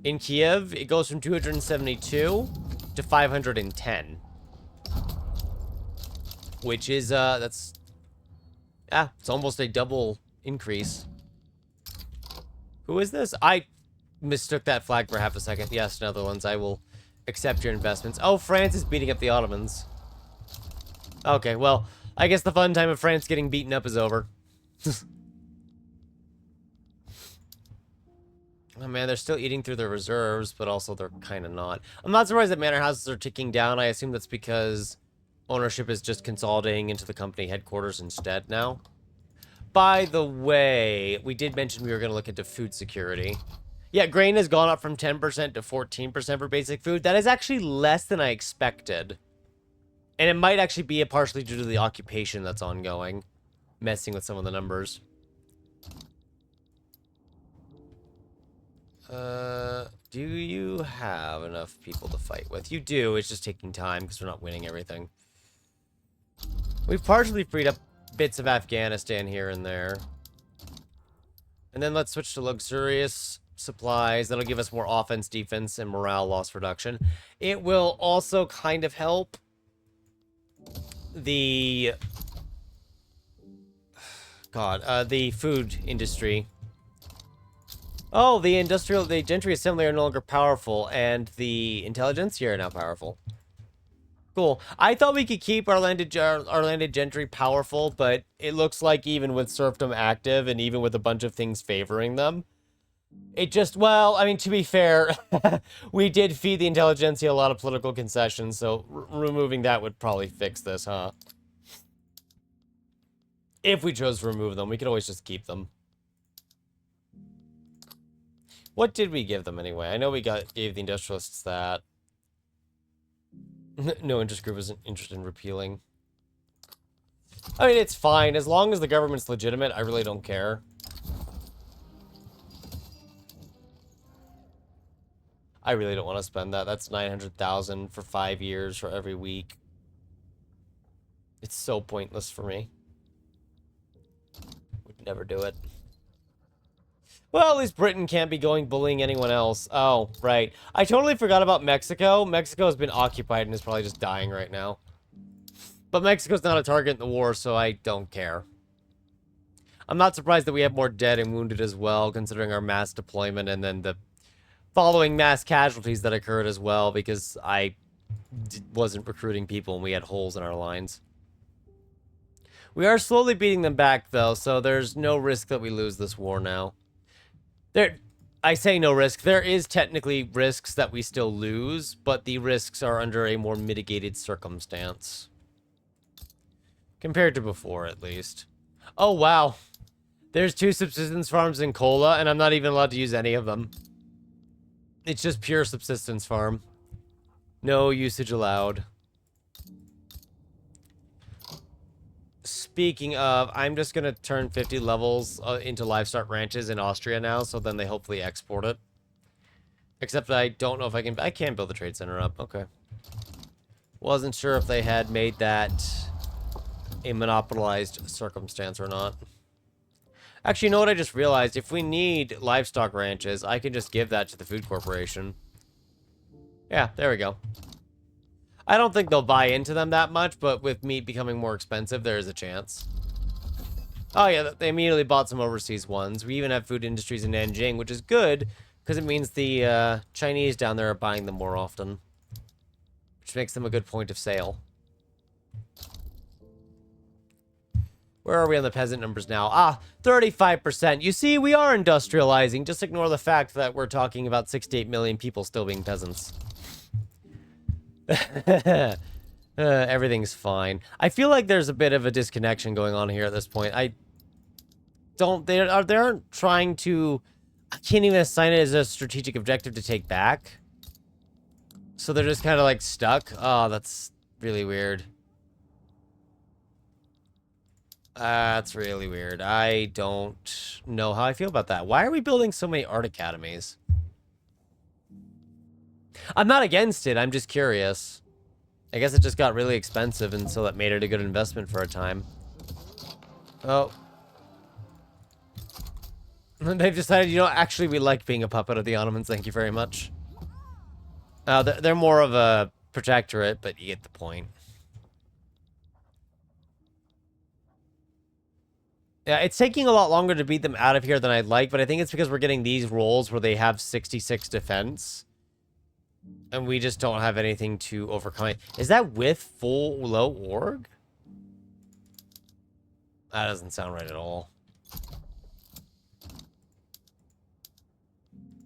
in Kiev, it goes from 272 to 510. Which is, it's almost a double increase. Who is this? I mistook that flag for half a second. Yes, Netherlands, I will accept your investments. Oh, France is beating up the Ottomans. Okay, well, I guess the fun time of France getting beaten up is over. Oh man, they're still eating through their reserves, but also they're kind of not. I'm not surprised that manor houses are ticking down. I assume that's because ownership is just consolidating into the company headquarters instead now. By the way, we did mention we were going to look into food security. Yeah, grain has gone up from 10% to 14% for basic food. That is actually less than I expected. And it might actually be partially due to the occupation that's ongoing, messing with some of the numbers. Do you have enough people to fight with? You do, it's just taking time because we're not winning everything. We've partially freed up bits of Afghanistan here and there. And then let's switch to luxurious supplies. That'll give us more offense, defense, and morale loss reduction. It will also kind of help the... the food industry. Oh, the gentry assembly are no longer powerful, and the intelligentsia are now powerful. Cool. I thought we could keep our landed gentry powerful, but it looks like even with serfdom active, and even with a bunch of things favoring them, it just, well, I mean, to be fair, we did feed the intelligentsia a lot of political concessions, so removing that would probably fix this, huh? If we chose to remove them, we could always just keep them. What did we give them anyway? I know we gave the industrialists that. No interest group isn't interested in repealing. I mean, it's fine. As long as the government's legitimate, I really don't care. I really don't want to spend that. That's 900,000 for 5 years for every week. It's so pointless for me. Would never do it. Well, at least Britain can't be going bullying anyone else. Oh, right. I totally forgot about Mexico. Mexico has been occupied and is probably just dying right now. But Mexico's not a target in the war, so I don't care. I'm not surprised that we have more dead and wounded as well, considering our mass deployment and then the following mass casualties that occurred as well, because I wasn't recruiting people and we had holes in our lines. We are slowly beating them back, though, so there's no risk that we lose this war now. I say no risk. There is technically risks that we still lose, but the risks are under a more mitigated circumstance. Compared to before, at least. Oh, wow. There's 2 subsistence farms in Kola, and I'm not even allowed to use any of them. It's just pure subsistence farm. No usage allowed. Speaking of, I'm just going to turn 50 levels into livestock ranches in Austria now, so then they hopefully export it. Except I don't know if I can build the trade center up. Okay. Wasn't sure if they had made that a monopolized circumstance or not. Actually, you know what I just realized? If we need livestock ranches, I can just give that to the food corporation. Yeah, there we go. I don't think they'll buy into them that much, but with meat becoming more expensive, there is a chance. Oh yeah, they immediately bought some overseas ones. We even have food industries in Nanjing, which is good, because it means the Chinese down there are buying them more often. Which makes them a good point of sale. Where are we on the peasant numbers now? Ah, 35%. You see, we are industrializing. Just ignore the fact that we're talking about 68 million people still being peasants. Everything's fine. I feel like there's a bit of a disconnection going on here at this point. They aren't trying to... I can't even assign it as a strategic objective to take back. So they're just kind of like stuck. Oh, that's really weird. That's really weird. I don't know how I feel about that. Why are we building so many art academies? I'm not against it. I'm just curious. I guess it just got really expensive, and so that made it a good investment for a time. Oh. They've decided, you know, actually we like being a puppet of the Ottomans. Thank you very much. They're more of a protectorate, but you get the point. Yeah, it's taking a lot longer to beat them out of here than I'd like, but I think it's because we're getting these rolls where they have 66 defense. And we just don't have anything to overcome it. Is that with full low org? That doesn't sound right at all.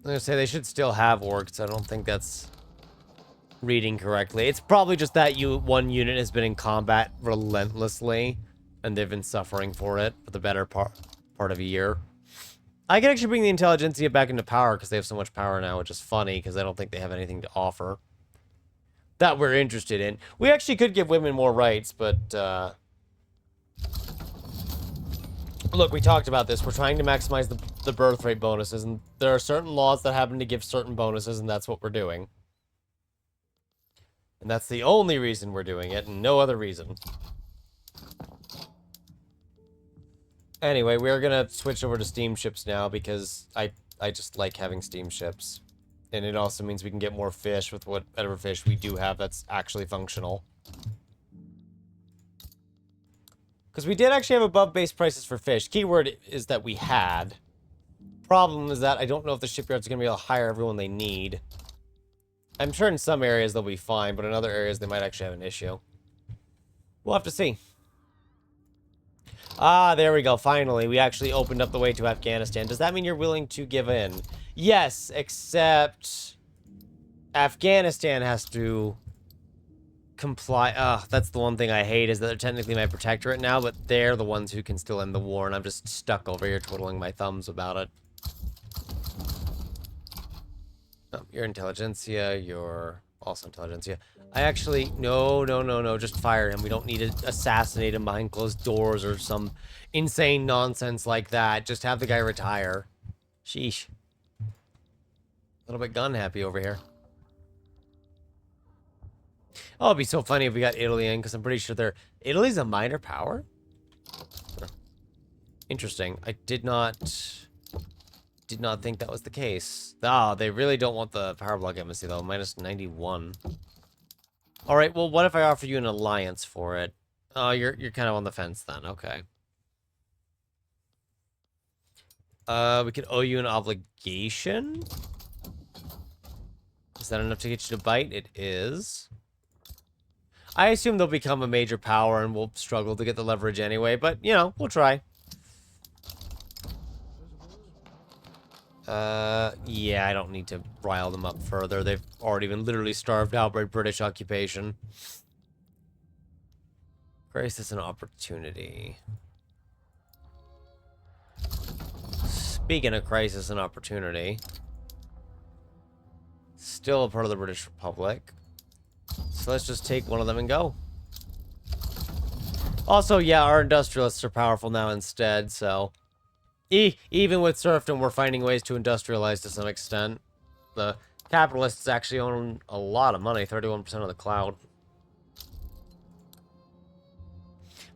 I'm gonna say they should still have orgs. I don't think that's reading correctly. It's probably just that one unit has been in combat relentlessly, and they've been suffering for it for the better part of a year. I can actually bring the intelligentsia back into power because they have so much power now, which is funny because I don't think they have anything to offer that we're interested in. We actually could give women more rights, but look, we talked about this. We're trying to maximize the birth rate bonuses, and there are certain laws that happen to give certain bonuses, and that's what we're doing. And that's the only reason we're doing it, and no other reason. Anyway, we're gonna switch over to steamships now because I just like having steamships. And it also means we can get more fish with whatever fish we do have that's actually functional. Because we did actually have above base prices for fish. Keyword is that we had. Problem is that I don't know if the shipyards are going to be able to hire everyone they need. I'm sure in some areas they'll be fine, but in other areas they might actually have an issue. We'll have to see. Ah, there we go. Finally, we actually opened up the way to Afghanistan. Does that mean you're willing to give in? Yes, except Afghanistan has to comply. That's the one thing I hate, is that they're technically my protectorate now, but they're the ones who can still end the war, and I'm just stuck over here twiddling my thumbs about it. Oh, your intelligentsia, your Also intelligence, yeah. I actually... No, no, no, no. Just fire him. We don't need to assassinate him behind closed doors or some insane nonsense like that. Just have the guy retire. Sheesh. A little bit gun happy over here. Oh, it'd be so funny if we got Italy in, because I'm pretty sure they're... Italy's a minor power? Interesting. I did not think that was the case. Ah, they really don't want the power block embassy, though. Minus 91. Alright, well, what if I offer you an alliance for it? Oh, you're kind of on the fence, then. Okay. We could owe you an obligation? Is that enough to get you to bite? It is. I assume they'll become a major power and we'll struggle to get the leverage anyway, but, you know, we'll try. Yeah, I don't need to rile them up further. They've already been literally starved out by British occupation. Crisis and opportunity. Speaking of crisis and opportunity, still a part of the British Republic. So let's just take one of them and go. Also, yeah, our industrialists are powerful now instead, so... Even with serfdom, we're finding ways to industrialize to some extent. The capitalists actually own a lot of money, 31% of the cloud.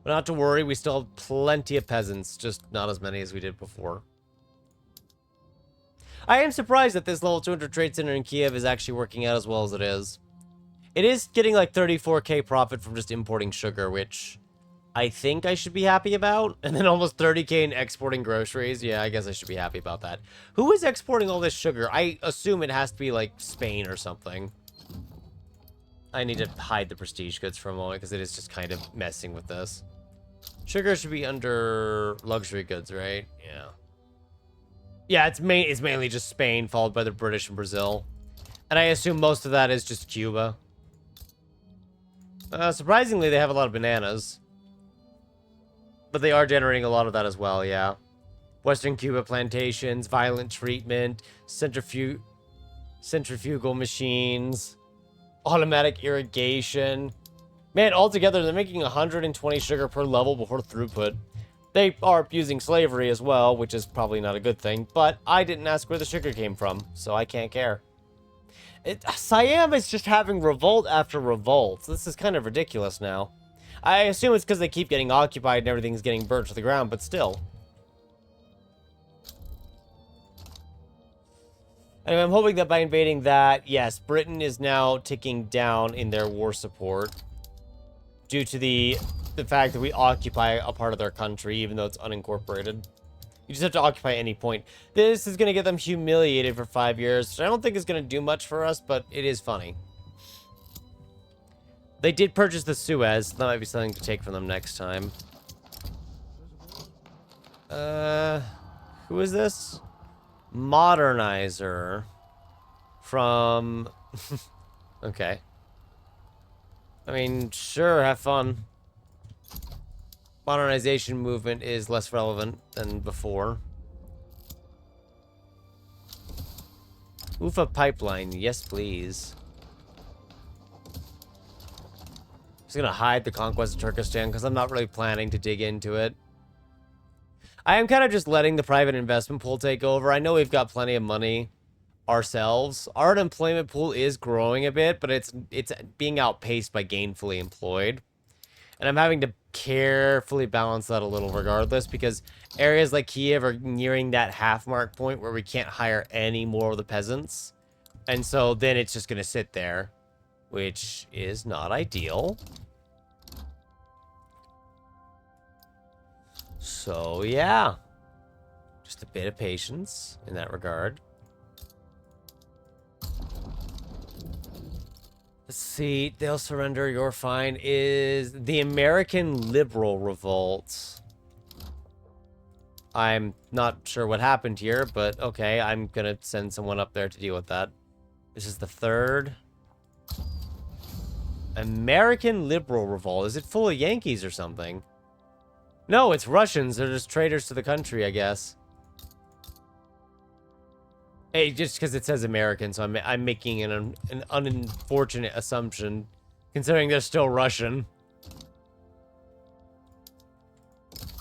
But not to worry, we still have plenty of peasants, just not as many as we did before. I am surprised that this level 200 trade center in Kiev is actually working out as well as it is. It is getting like 34k profit from just importing sugar, which I think I should be happy about. And then almost 30k in exporting groceries. Yeah, I guess I should be happy about that. Who is exporting all this sugar? I assume it has to be like Spain or something. I need to hide the prestige goods for a moment because it is just kind of messing with this. Sugar should be under luxury goods, right? Yeah. Yeah, it's mainly just Spain, followed by the British and Brazil. And I assume most of that is just Cuba. Surprisingly, they have a lot of bananas. But they are generating a lot of that as well, yeah. Western Cuba plantations, violent treatment, centrifugal machines, automatic irrigation. Man, altogether, they're making 120 sugar per level before throughput. They are using slavery as well, which is probably not a good thing, but I didn't ask where the sugar came from, so I can't care. Siam is just having revolt after revolt. This is kind of ridiculous now. I assume it's because they keep getting occupied and everything's getting burnt to the ground, but still. Anyway, I'm hoping that by invading that, yes, Britain is now ticking down in their war support. Due to the fact that we occupy a part of their country, even though it's unincorporated. You just have to occupy any point. This is going to get them humiliated for 5 years, which I don't think is going to do much for us, but it is funny. They did purchase the Suez. That might be something to take from them next time. Who is this? Modernizer. From... Okay. I mean, sure, have fun. Modernization movement is less relevant than before. Ufa pipeline, yes please. Just gonna hide the conquest of Turkestan because I'm not really planning to dig into it. I am kind of just letting the private investment pool take over. I know we've got plenty of money ourselves. Our unemployment pool is growing a bit, but it's being outpaced by gainfully employed. And I'm having to carefully balance that a little regardless, because areas like Kiev are nearing that half-mark point where we can't hire any more of the peasants. And so then it's just going to sit there, which is not ideal. So, yeah. Just a bit of patience in that regard. Let's see, they'll surrender, you're fine, is the American Liberal Revolt. I'm not sure what happened here, but okay, I'm gonna send someone up there to deal with that. This is the third. American Liberal Revolt. Is it full of Yankees or something? No, it's Russians. They're just traitors to the country, I guess. Hey, just because it says American, so I'm making an unfortunate assumption, considering they're still Russian.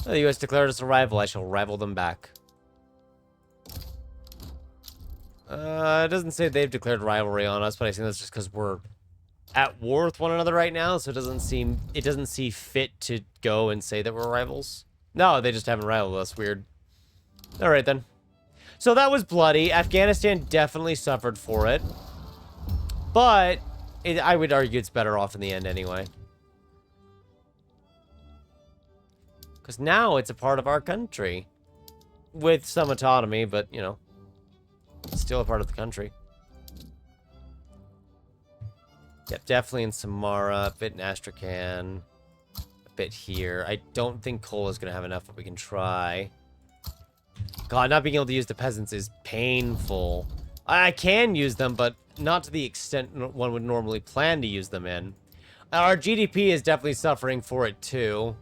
The U.S. declared its arrival. I shall rival them back. It doesn't say they've declared rivalry on us, but I think that's just because we're at war with one another right now, so it doesn't see fit to go and say that we're rivals. No, they just haven't rivaled us. Weird. All right, then. So that was bloody. Afghanistan definitely suffered for it. But I would argue it's better off in the end anyway. Because now it's a part of our country. With some autonomy, but, you know, it's still a part of the country. Yep, definitely in Samara, a bit in Astrakhan, a bit here. I don't think coal is going to have enough, but we can try. God, not being able to use the peasants is painful. I can use them, but not to the extent one would normally plan to use them in. Our GDP is definitely suffering for it, too.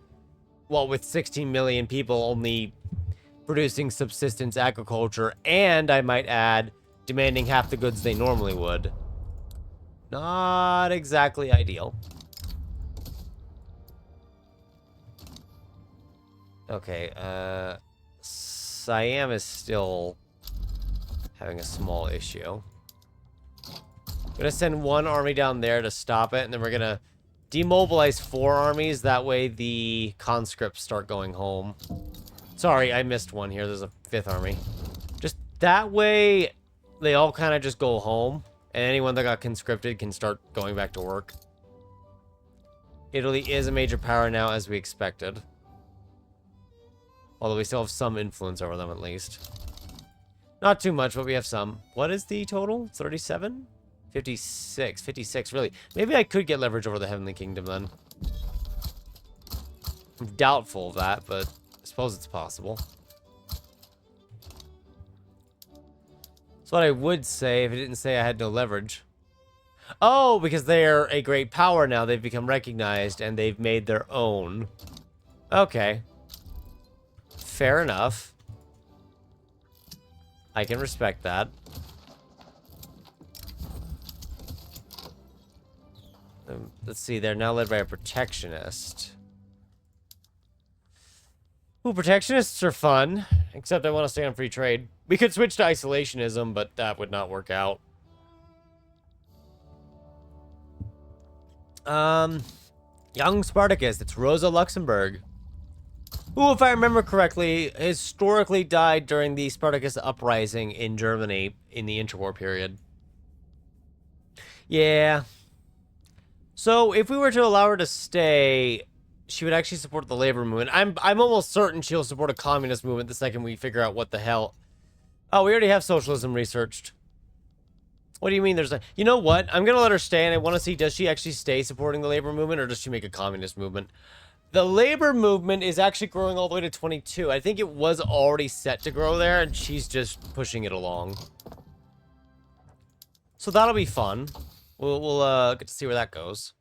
Well, with 16 million people only producing subsistence agriculture, and I might add, demanding half the goods they normally would. Not exactly ideal. Okay, Siam is still having a small issue. I'm gonna send one army down there to stop it, and then we're gonna demobilize 4 armies. That way the conscripts start going home. Sorry, I missed one here. There's a 5th army. Just that way, they all kind of just go home, and anyone that got conscripted can start going back to work. Italy is a major power now, as we expected. Although we still have some influence over them, at least. Not too much, but we have some. What is the total? 37? 56. 56, really. Maybe I could get leverage over the Heavenly Kingdom, then. I'm doubtful of that, but I suppose it's possible. That's what I would say if it didn't say I had no leverage. Oh, because they're a great power now. They've become recognized, and they've made their own. Okay. Fair enough. I can respect that. Let's see, they're now led by a protectionist. Ooh, protectionists are fun. Except I want to stay on free trade. We could switch to isolationism, but that would not work out. Young Spartacus. It's Rosa Luxemburg. Who, if I remember correctly, historically died during the Spartacus uprising in Germany in the interwar period. Yeah. So, if we were to allow her to stay, she would actually support the labor movement. I'm almost certain she'll support a communist movement the second we figure out what the hell. Oh, we already have socialism researched. What do you mean there's a... You know what? I'm going to let her stay, and I want to see, does she actually stay supporting the labor movement, or does she make a communist movement? The labor movement is actually growing all the way to 22. I think it was already set to grow there, and she's just pushing it along. So that'll be fun. We'll get to see where that goes.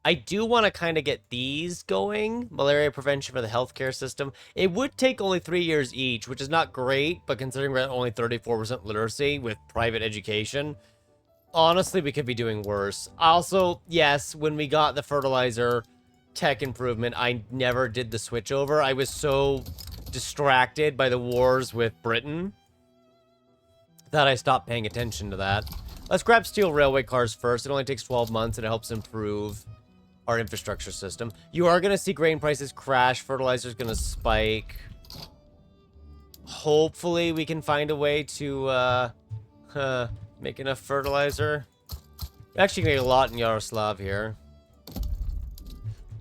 I do want to kind of get these going. Malaria prevention for the healthcare system. It would take only 3 years each, which is not great, but considering we're at only 34% literacy with private education, honestly, we could be doing worse. Also, yes, when we got the fertilizer tech improvement, I never did the switch over. I was so distracted by the wars with Britain that I stopped paying attention to that. Let's grab steel railway cars first. It only takes 12 months, and it helps improve our infrastructure system. You are going to see grain prices crash. Fertilizer's going to spike. Hopefully, we can find a way to make enough fertilizer. We're actually going to get a lot in Yaroslav here.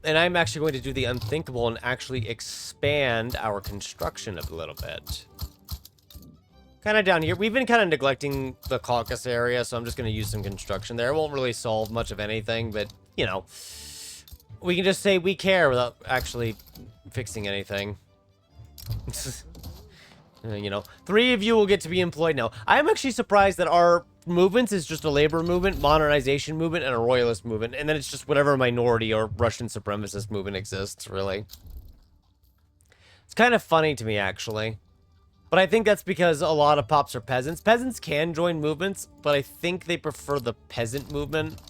And I'm actually going to do the unthinkable and actually expand our construction a little bit. Kind of down here. We've been kind of neglecting the Caucasus area, so I'm just going to use some construction there. It won't really solve much of anything, but, you know, we can just say we care without actually fixing anything. You know, 3 of you will get to be employed now. I'm actually surprised that our movements is just a labor movement, modernization movement, and a royalist movement, and then it's just whatever minority or Russian supremacist movement exists, really. It's kind of funny to me, actually. But I think that's because a lot of pops are peasants. Peasants can join movements, but I think they prefer the peasant movement.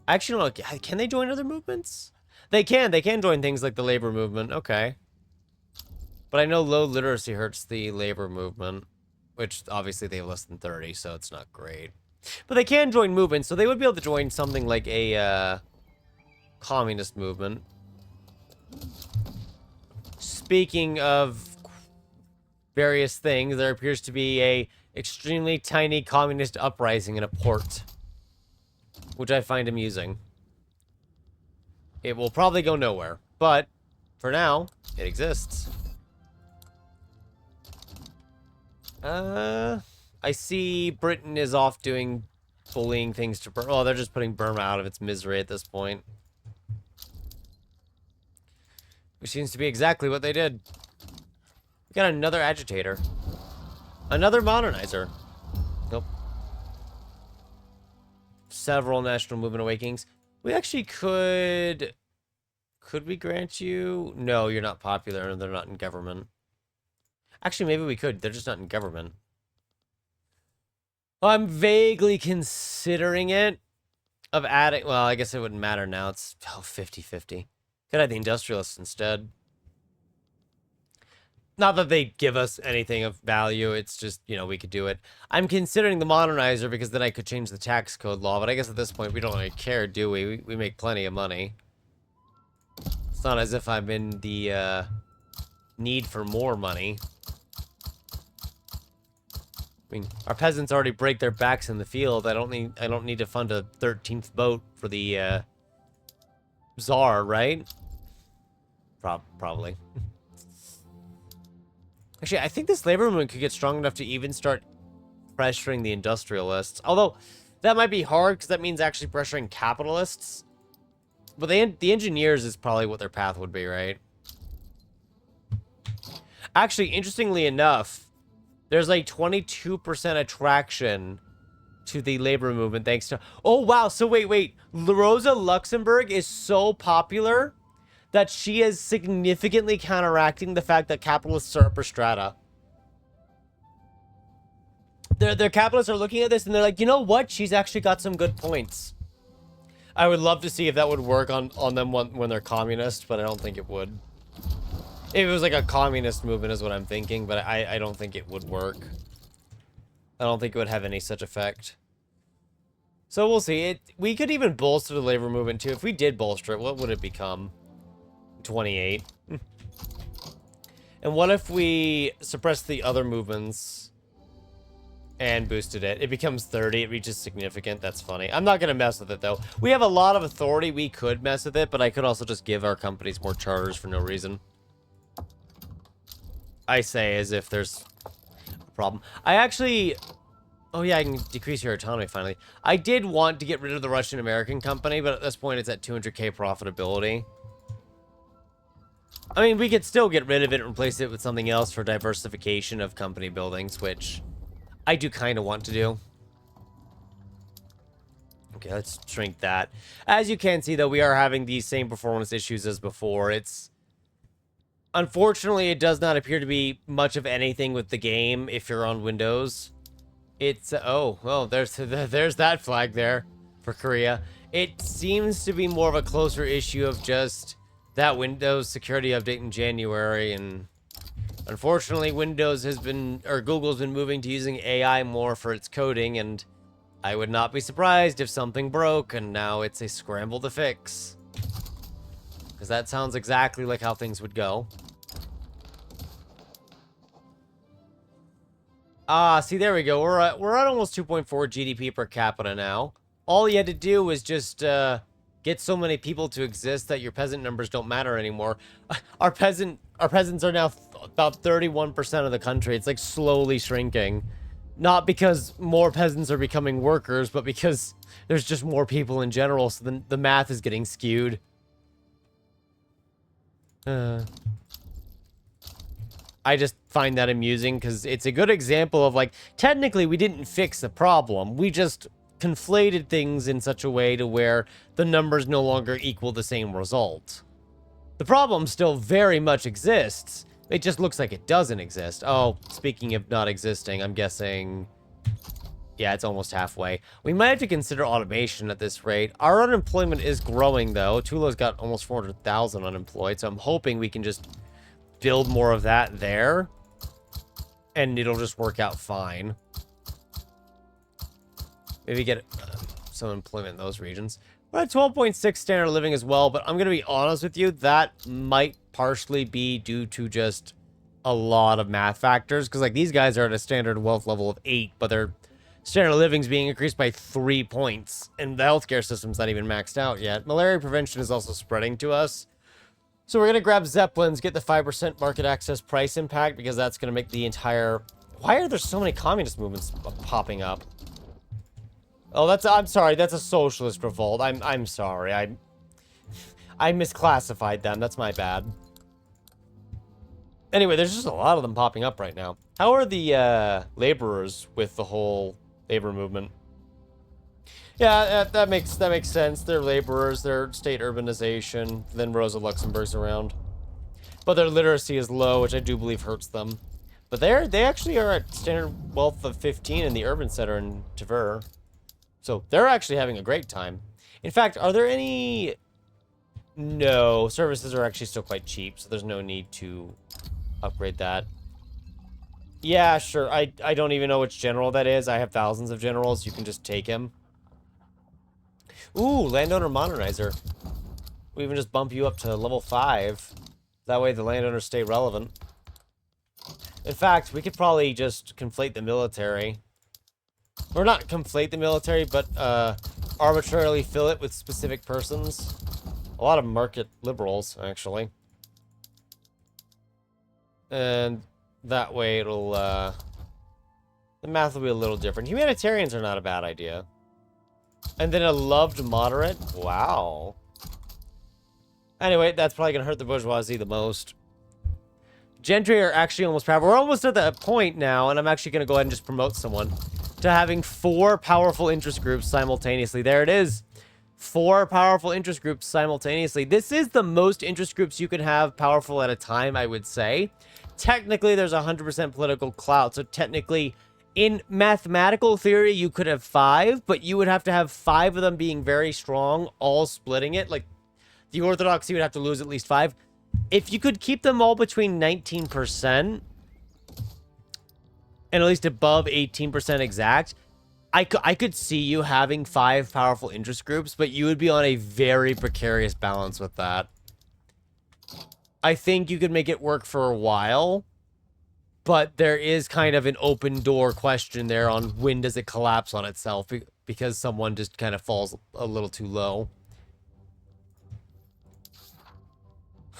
I actually don't know. Can they join other movements? They can. They can join things like the labor movement. Okay. But I know low literacy hurts the labor movement, which obviously they have less than 30, so it's not great. But they can join movements, so they would be able to join something like a communist movement. Speaking of various things, there appears to be a extremely tiny communist uprising in a port, which I find amusing. It will probably go nowhere, but for now, it exists. I see Britain is off doing bullying things to Burma. Oh, they're just putting Burma out of its misery at this point. Which seems to be exactly what they did. We got another agitator. Another modernizer. Nope. Several national movement awakenings. We actually could... Could we grant you? No, you're not popular and they're not in government. Actually, maybe we could. They're just not in government. Well, I'm vaguely considering it. Of adding... Well, I guess it wouldn't matter now. It's 50-50. Could add the industrialists instead. Not that they give us anything of value. It's just, you know, we could do it. I'm considering the modernizer because then I could change the tax code law. But I guess at this point, we don't really care, do we? We make plenty of money. It's not as if I'm in the need for more money. I mean, our peasants already break their backs in the field. I don't need to fund a 13th boat for the Tsar, right? Probably. Actually, I think this labor movement could get strong enough to even start pressuring the industrialists. Although, that might be hard, because that means actually pressuring capitalists. But the engineers is probably what their path would be, right? Actually, interestingly enough, there's like 22% attraction to the labor movement thanks to... Oh, wow. So wait. Rosa Luxemburg is so popular that she is significantly counteracting the fact that capitalists are upper strata. Their capitalists are looking at this and they're like, you know what? She's actually got some good points. I would love to see if that would work on them when they're communist, but I don't think it would. If it was like a communist movement is what I'm thinking, but I don't think it would work. I don't think it would have any such effect. So we'll see. We could even bolster the labor movement too. If we did bolster it, what would it become? 28. And what if we suppress the other movements and boosted it? It becomes 30. It reaches significant. That's funny. I'm not going to mess with it, though. We have a lot of authority. We could mess with it, but I could also just give our companies more charters for no reason. I say as if there's a problem. I actually... Oh, yeah, I can decrease your autonomy, finally. I did want to get rid of the Russian-American company, but at this point, it's at 200k profitability. I mean, we could still get rid of it and replace it with something else for diversification of company buildings, which I do kind of want to do. Okay, let's shrink that. As you can see, though, we are having these same performance issues as before. Unfortunately, it does not appear to be much of anything with the game if you're on Windows. Oh, well, there's that flag there for Korea. It seems to be more of a closer issue of just that Windows security update in January, and unfortunately Windows has been, or Google's been moving to using AI more for its coding, and I would not be surprised if something broke and now it's a scramble to fix. Because that sounds exactly like how things would go. Ah, see, there we go. We're at almost 2.4 GDP per capita now. All you had to do was just get so many people to exist that your peasant numbers don't matter anymore. Our peasants are now about 31% of the country. It's like slowly shrinking. Not because more peasants are becoming workers, but because there's just more people in general, so the math is getting skewed. I just find that amusing because it's a good example of, like, technically we didn't fix the problem. We just conflated things in such a way to where the numbers no longer equal the same result. The problem still very much exists. It just looks like it doesn't exist. Oh, speaking of not existing, I'm guessing... Yeah, it's almost halfway. We might have to consider automation at this rate. Our unemployment is growing, though. Tula's got almost 400,000 unemployed, so I'm hoping we can just build more of that there. And it'll just work out fine. Maybe get some employment in those regions. We're at 12.6 standard of living as well, but I'm going to be honest with you, that might partially be due to just a lot of math factors. Because, like, these guys are at a standard wealth level of 8, but their standard of living is being increased by 3 points. And the healthcare system's not even maxed out yet. Malaria prevention is also spreading to us. So we're going to grab Zeppelins, get the 5% market access price impact, because that's going to make the entire... Why are there so many communist movements popping up? Oh, I'm sorry, that's a socialist revolt. I'm sorry. I misclassified them. That's my bad. Anyway, there's just a lot of them popping up right now. How are the laborers with the whole labor movement? Yeah, that makes sense. They're laborers, they're state urbanization, then Rosa Luxemburg's around. But their literacy is low, which I do believe hurts them. But they actually are at standard wealth of 15 in the urban center in Tver. So they're actually having a great time. In fact, are there any... No, services are actually still quite cheap, so there's no need to upgrade that. Yeah, sure. I don't even know which general that is. I have thousands of generals. You can just take him. Ooh, landowner modernizer. We even just bump you up to level 5. That way the landowners stay relevant. In fact, we could probably just conflate the military. Or not conflate the military, but arbitrarily fill it with specific persons. A lot of market liberals, actually. And that way it'll, the math will be a little different. Humanitarians are not a bad idea. And then a loved moderate? Wow. Anyway, that's probably going to hurt the bourgeoisie the most. Gentry are actually almost powerful. We're almost at that point now, and I'm actually going to go ahead and just promote someone to having 4 powerful interest groups simultaneously. There it is. 4 powerful interest groups simultaneously. This is the most interest groups you can have powerful at a time, I would say. Technically, there's 100% political clout, so technically... In mathematical theory, you could have 5, but you would have to have 5 of them being very strong, all splitting it. Like, the Orthodoxy would have to lose at least 5. If you could keep them all between 19%, and at least above 18% exact, I could see you having 5 powerful interest groups, but you would be on a very precarious balance with that. I think you could make it work for a while, but there is kind of an open door question there on when does it collapse on itself because someone just kind of falls a little too low.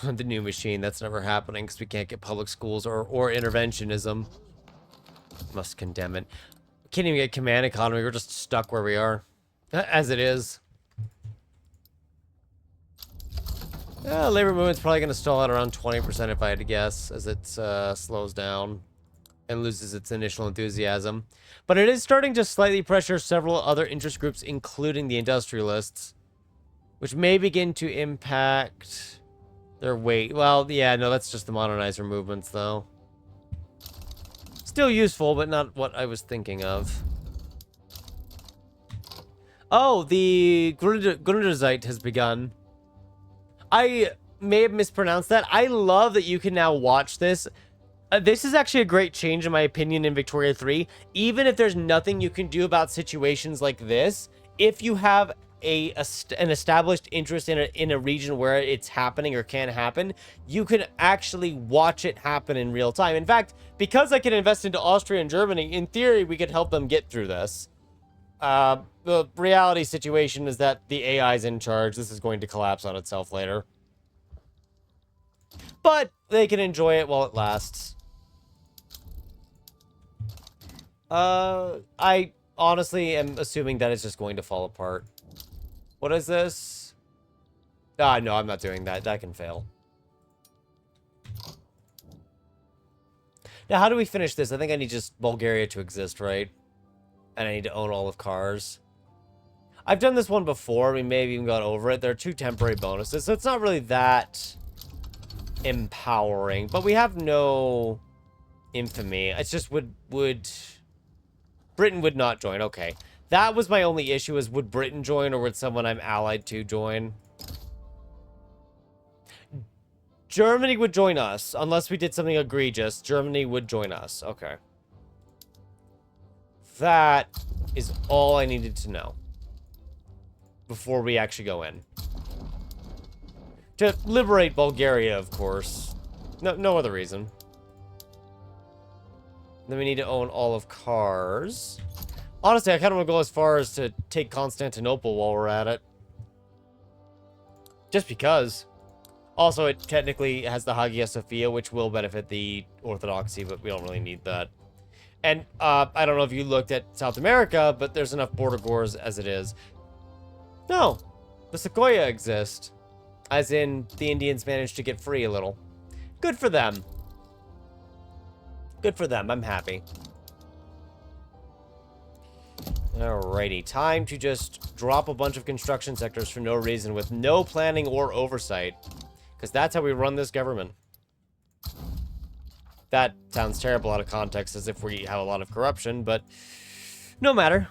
The new machine, that's never happening because we can't get public schools or interventionism. Must condemn it. Can't even get command economy. We're just stuck where we are as it is. Labor movement's probably going to stall at around 20% if I had to guess, as it slows down and loses its initial enthusiasm. But it is starting to slightly pressure several other interest groups, including the industrialists, which may begin to impact their weight. Well, yeah, no, that's just the modernizer movements, though. Still useful, but not what I was thinking of. Oh, the Grunderzeit has begun. I may have mispronounced that. I love that you can now watch this. This is actually a great change, in my opinion, in Victoria 3. Even if there's nothing you can do about situations like this, if you have an established interest in a region where it's happening or can happen, you can actually watch it happen in real time. In fact, because I can invest into Austria and Germany, in theory, we could help them get through this. The reality situation is that the AI is in charge. This is going to collapse on itself later. But they can enjoy it while it lasts. I honestly am assuming that it's just going to fall apart. What is this? Ah, no, I'm not doing that. That can fail. Now, how do we finish this? I think I need just Bulgaria to exist, right? And I need to own all of cars. I've done this one before. We may have even gone over it. There are 2 temporary bonuses, so it's not really that empowering. But we have no infamy. It's just would Britain would not join. Okay. That was my only issue, is would Britain join or would someone I'm allied to join? Germany would join us. Unless we did something egregious, Germany would join us. Okay. That is all I needed to know before we actually go in. To liberate Bulgaria, of course. No other reason. Then we need to own all of Kars. Honestly, I kind of want to go as far as to take Constantinople while we're at it. Just because. Also, it technically has the Hagia Sophia, which will benefit the Orthodoxy, but we don't really need that. And I don't know if you looked at South America, but there's enough border gores as it is. No, the Sequoia exist. As in, the Indians managed to get free a little. Good for them. Good for them. I'm happy. Alrighty, time to just drop a bunch of construction sectors for no reason with no planning or oversight. Because that's how we run this government. That sounds terrible out of context, as if we have a lot of corruption, but no matter.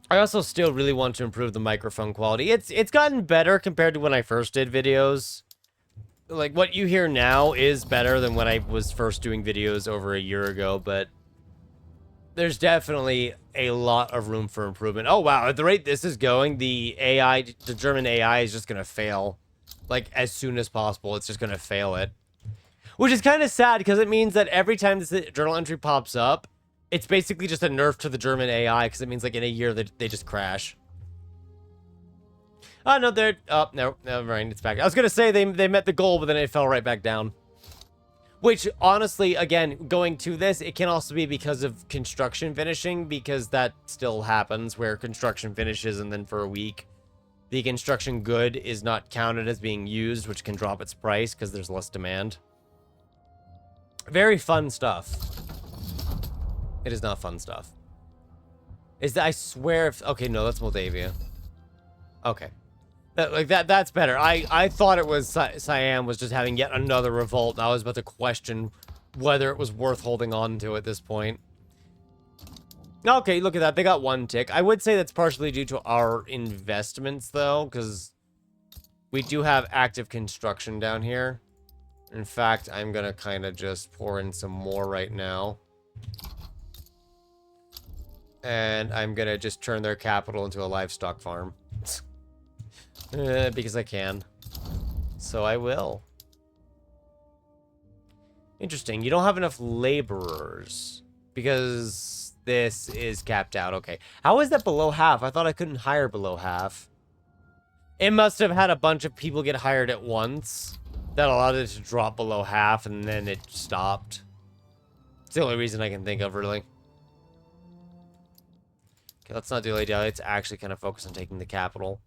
I also still really want to improve the microphone quality. It's gotten better compared to when I first did videos. Like, what you hear now is better than when I was first doing videos over a year ago, but there's definitely a lot of room for improvement. Oh, wow. At the rate this is going, the German AI is just going to fail. Like, as soon as possible, it's just going to fail it. Which is kind of sad, because it means that every time this journal entry pops up, it's basically just a nerf to the German AI, because it means, like, in a year, they just crash. Oh, no, they're... Oh, no, never mind, it's back. I was going to say they met the goal, but then it fell right back down. Which, honestly, again, going to this, it can also be because of construction finishing, because that still happens, where construction finishes, and then for a week, the construction good is not counted as being used, which can drop its price, because there's less demand. Very fun stuff. It is not fun stuff. Is that, I swear if... Okay, no, that's Moldavia. Okay. That's better. I thought it was Siam was just having yet another revolt, and I was about to question whether it was worth holding on to at this point. Okay, look at that. They got one tick. I would say that's partially due to our investments, though, because we do have active construction down here. In fact, I'm going to kind of just pour in some more right now. And I'm going to just turn their capital into a livestock farm. Because I can. So I will. Interesting. You don't have enough laborers. Because this is capped out. Okay. How is that below half? I thought I couldn't hire below half. It must have had a bunch of people get hired at once. That allowed it to drop below half, and then it stopped. It's the only reason I can think of, really. Okay, let's not dilly dally. Let's actually kind of focus on taking the capital.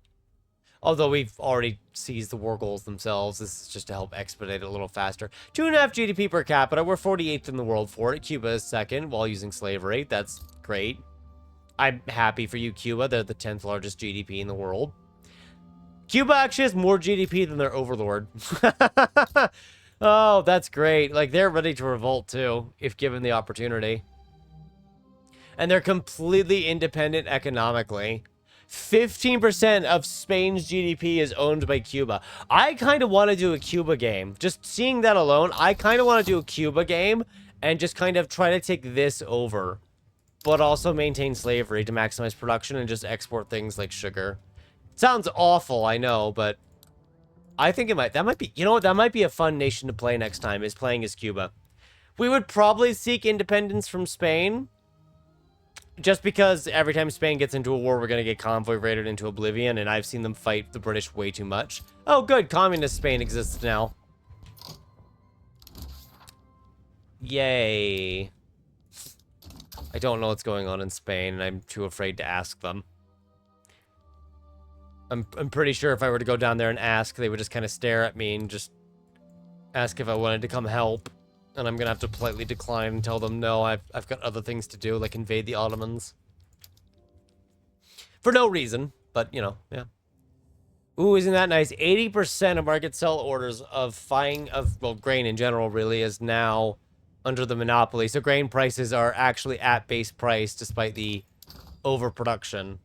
Although we've already seized the war goals themselves, this is just to help expedite it a little faster. 2.5 GDP per capita. We're 48th in the world for it. Cuba is second while using slavery. That's great. I'm happy for you, Cuba. They're the 10th largest GDP in the world. Cuba actually has more GDP than their overlord. Oh, that's great. Like, they're ready to revolt, too, if given the opportunity. And they're completely independent economically. 15% of Spain's GDP is owned by Cuba. I kind of want to do a Cuba game. Just seeing that alone, I kind of want to do a Cuba game and just kind of try to take this over. But also maintain slavery to maximize production and just export things like sugar. Sounds awful, I know, but I think that might be, you know what, that might be a fun nation to play next time, is playing as Cuba. We would probably seek independence from Spain, just because every time Spain gets into a war, we're going to get convoy raided into oblivion, and I've seen them fight the British way too much. Oh, good, communist Spain exists now. Yay. I don't know what's going on in Spain, and I'm too afraid to ask them. I'm pretty sure if I were to go down there and ask, they would just kind of stare at me and just ask if I wanted to come help. And I'm going to have to politely decline and tell them, no, I've got other things to do, like invade the Ottomans. For no reason, but, you know, yeah. Ooh, isn't that nice? 80% of market sell orders well, grain in general really is now under the monopoly. So grain prices are actually at base price despite the overproduction.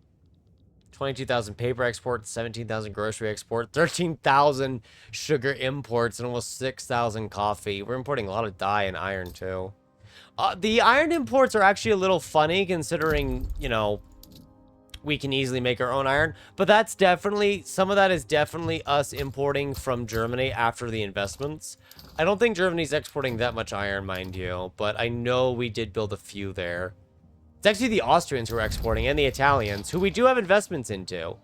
22,000 paper exports, 17,000 grocery export, 13,000 sugar imports, and almost 6,000 coffee. We're importing a lot of dye and iron too. The iron imports are actually a little funny considering, you know, we can easily make our own iron, but that's definitely, some of that is definitely us importing from Germany after the investments. I don't think Germany's exporting that much iron, mind you, but I know we did build a few there. It's actually the Austrians who are exporting, and the Italians, who we do have investments into.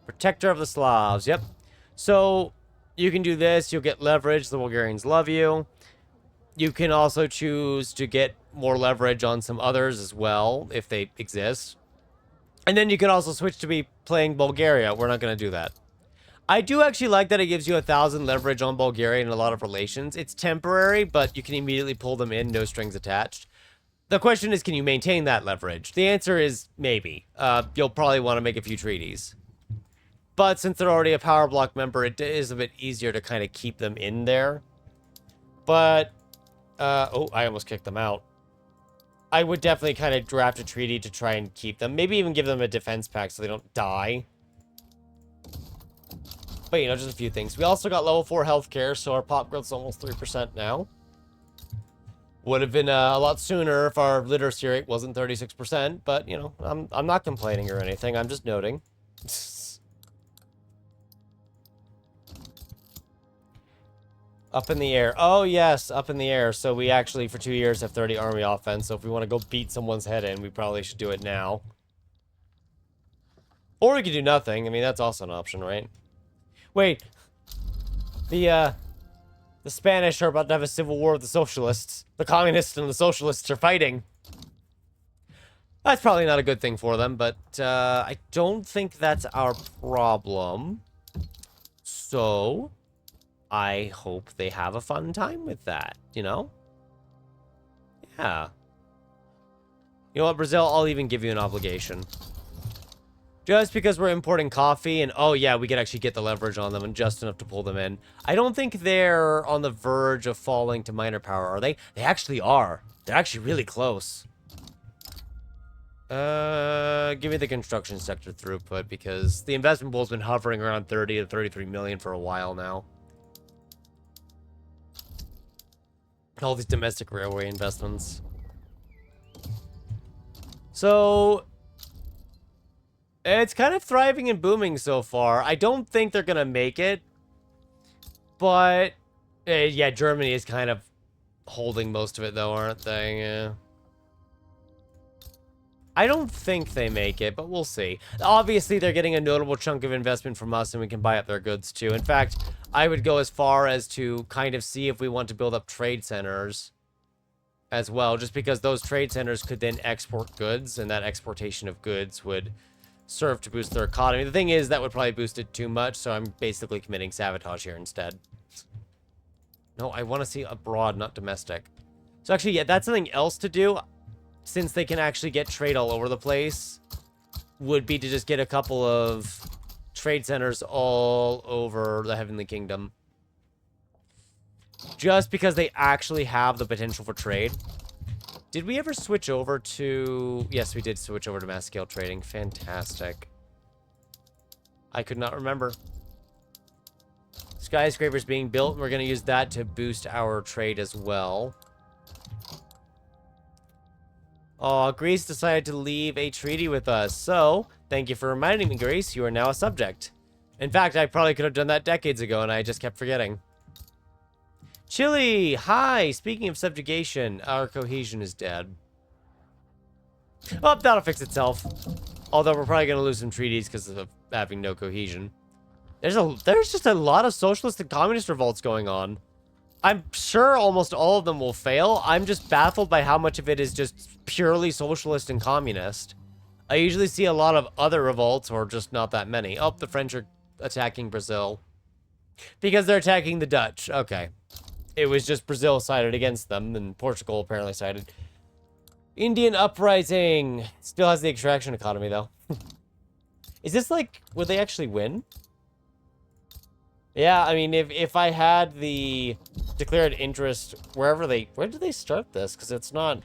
Protector of the Slavs, yep. So, you can do this, you'll get leverage, the Bulgarians love you. You can also choose to get more leverage on some others as well, if they exist. And then you can also switch to be playing Bulgaria. We're not going to do that. I do actually like that it gives you 1,000 leverage on Bulgaria in a lot of relations. It's temporary, but you can immediately pull them in, no strings attached. The question is, can you maintain that leverage? The answer is maybe. You'll probably want to make a few treaties. But since they're already a power block member, it is a bit easier to kind of keep them in there. But, oh, I almost kicked them out. I would definitely kind of draft a treaty to try and keep them. Maybe even give them a defense pack so they don't die. But, you know, just a few things. We also got level 4 healthcare, so our pop growth's almost 3% now. Would have been a lot sooner if our literacy rate wasn't 36%, but, you know, I'm not complaining or anything. I'm just noting. Up in the air. Oh, yes, up in the air. So we actually, for 2 years, have 30 army offense. So if we want to go beat someone's head in, we probably should do it now. Or we could do nothing. I mean, that's also an option, right? Wait. The Spanish are about to have a civil war with the socialists. The communists and the socialists are fighting. That's probably not a good thing for them, but I don't think that's our problem. So I hope they have a fun time with that, you know? Yeah. You know what, Brazil? I'll even give you an obligation. Just because we're importing coffee and, oh yeah, we could actually get the leverage on them and just enough to pull them in. I don't think they're on the verge of falling to minor power, are they? They actually are. They're actually really close. Give me the construction sector throughput because the investment pool's been hovering around 30 to 33 million for a while now. All these domestic railway investments. So it's kind of thriving and booming so far. I don't think they're gonna make it, but yeah, Germany is kind of holding most of it though, aren't they? Yeah. I don't think they make it, but we'll see. Obviously, they're getting a notable chunk of investment from us, and we can buy up their goods, too. In fact, I would go as far as to kind of see if we want to build up trade centers as well, just because those trade centers could then export goods, and that exportation of goods would serve to boost their economy. The thing is, that would probably boost it too much, so I'm basically committing sabotage here instead. No, I want to see abroad, not domestic. So actually, yeah, that's something else to do. Since they can actually get trade all over the place, would be to just get a couple of trade centers all over the Heavenly Kingdom. Just because they actually have the potential for trade. Did we ever switch over to... Yes, we did switch over to mass scale trading. Fantastic. I could not remember. Skyscrapers being built, and we're going to use that to boost our trade as well. Oh, Greece decided to leave a treaty with us. So, thank you for reminding me, Greece. You are now a subject. In fact, I probably could have done that decades ago, and I just kept forgetting. Chile! Hi! Speaking of subjugation, our cohesion is dead. Oh, that'll fix itself. Although we're probably going to lose some treaties because of having no cohesion. There's just a lot of socialist and communist revolts going on. I'm sure almost all of them will fail. I'm just baffled by how much of it is just purely socialist and communist. I usually see a lot of other revolts, or just not that many. Oh, the French are attacking Brazil. Because they're attacking the Dutch. Okay. It was just Brazil sided against them, and Portugal apparently sided. Indian uprising. Still has the extraction economy, though. Is this like, would they actually win? Yeah, I mean, if I had the declared interest where did they start this? Because it's not,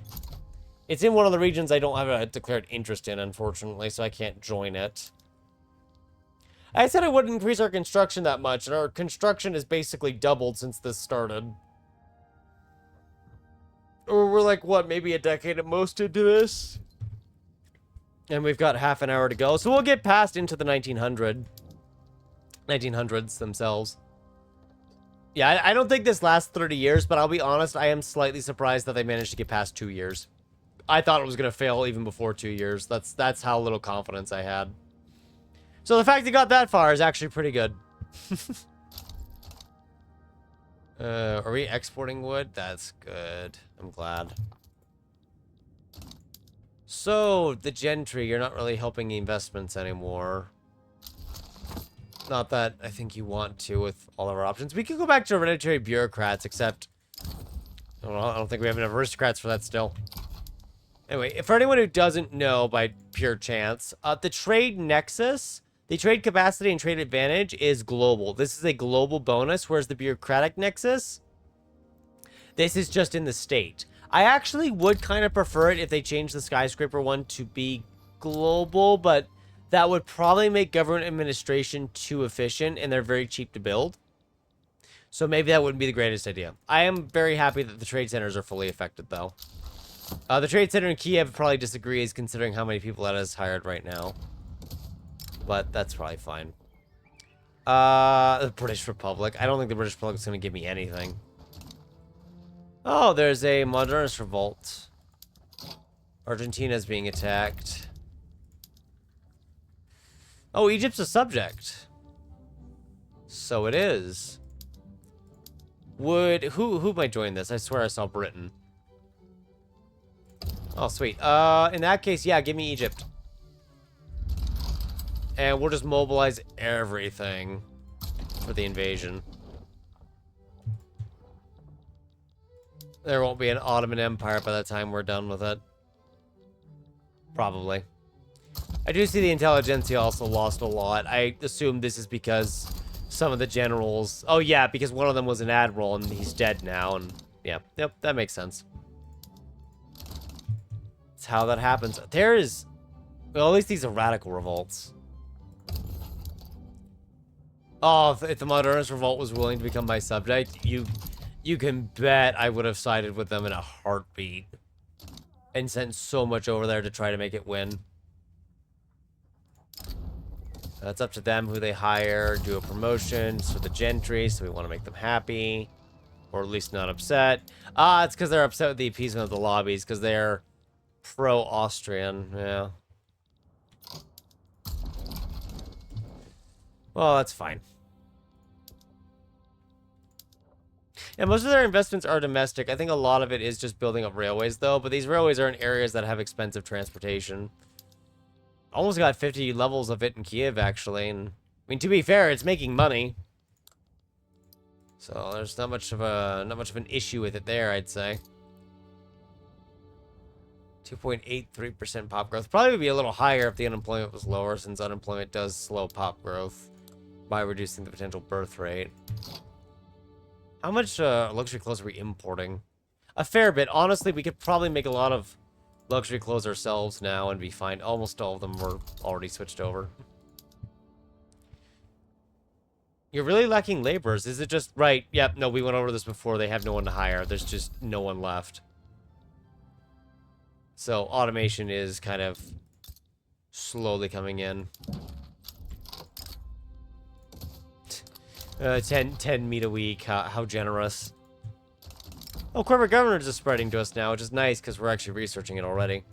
it's in one of the regions I don't have a declared interest in, unfortunately, so I can't join it. I said I wouldn't increase our construction that much, and our construction has basically doubled since this started. Or we're like, what, maybe a decade at most into this? And we've got half an hour to go, so we'll get past into the 1900s themselves. Yeah, I don't think this lasts 30 years, but I'll be honest, I am slightly surprised that they managed to get past 2 years. I thought it was going to fail even before 2 years. That's how little confidence I had. So the fact they got that far is actually pretty good. Are we exporting wood? That's good. I'm glad. So, the gentry, you're not really helping the investments anymore. Not that I think you want to with all of our options. We could go back to hereditary bureaucrats, except I don't think we have enough aristocrats for that still. Anyway, for anyone who doesn't know by pure chance, the trade nexus, the trade capacity and trade advantage is global. This is a global bonus, whereas the bureaucratic nexus, this is just in the state. I actually would kind of prefer it if they changed the skyscraper one to be global, but that would probably make government administration too efficient, and they're very cheap to build. So maybe that wouldn't be the greatest idea. I am very happy that the trade centers are fully affected, though. The trade center in Kiev probably disagrees, considering how many people that has hired right now. But that's probably fine. The British Republic. I don't think the British Republic is going to give me anything. Oh, there's a modernist revolt. Argentina's being attacked. Oh, Egypt's a subject. So it is. Who might join this? I swear I saw Britain. Oh, sweet. In that case, yeah, give me Egypt. And we'll just mobilize everything for the invasion. There won't be an Ottoman Empire by the time we're done with it. Probably. I do see the intelligentsia also lost a lot. I assume this is because some of the generals... Oh, yeah, because one of them was an admiral and he's dead now. And yeah, yep, that makes sense. That's how that happens. There is... Well, at least these are radical revolts. Oh, if the modernist revolt was willing to become my subject, you can bet I would have sided with them in a heartbeat. And sent so much over there to try to make it win. It's up to them who they hire, do a promotion for the gentry, so we want to make them happy. Or at least not upset. It's because they're upset with the appeasement of the lobbies, because they're pro-Austrian, yeah. Well, that's fine. And most of their investments are domestic. I think a lot of it is just building up railways, though. But these railways are in areas that have expensive transportation. Almost got 50 levels of it in Kiev, actually. And I mean, to be fair, it's making money. So there's not much of an issue with it there, I'd say. 2.83% pop growth. Probably would be a little higher if the unemployment was lower, since unemployment does slow pop growth by reducing the potential birth rate. How much luxury clothes are we importing? A fair bit. Honestly, we could probably make a lot of luxury clothes ourselves now and be fine. Almost all of them were already switched over. You're really lacking laborers. Is it just... Right, yep, no, we went over this before. They have no one to hire. There's just no one left. So, automation is kind of slowly coming in. 10 meat a week. How generous. Oh, corporate governance is spreading to us now, which is nice because we're actually researching it already.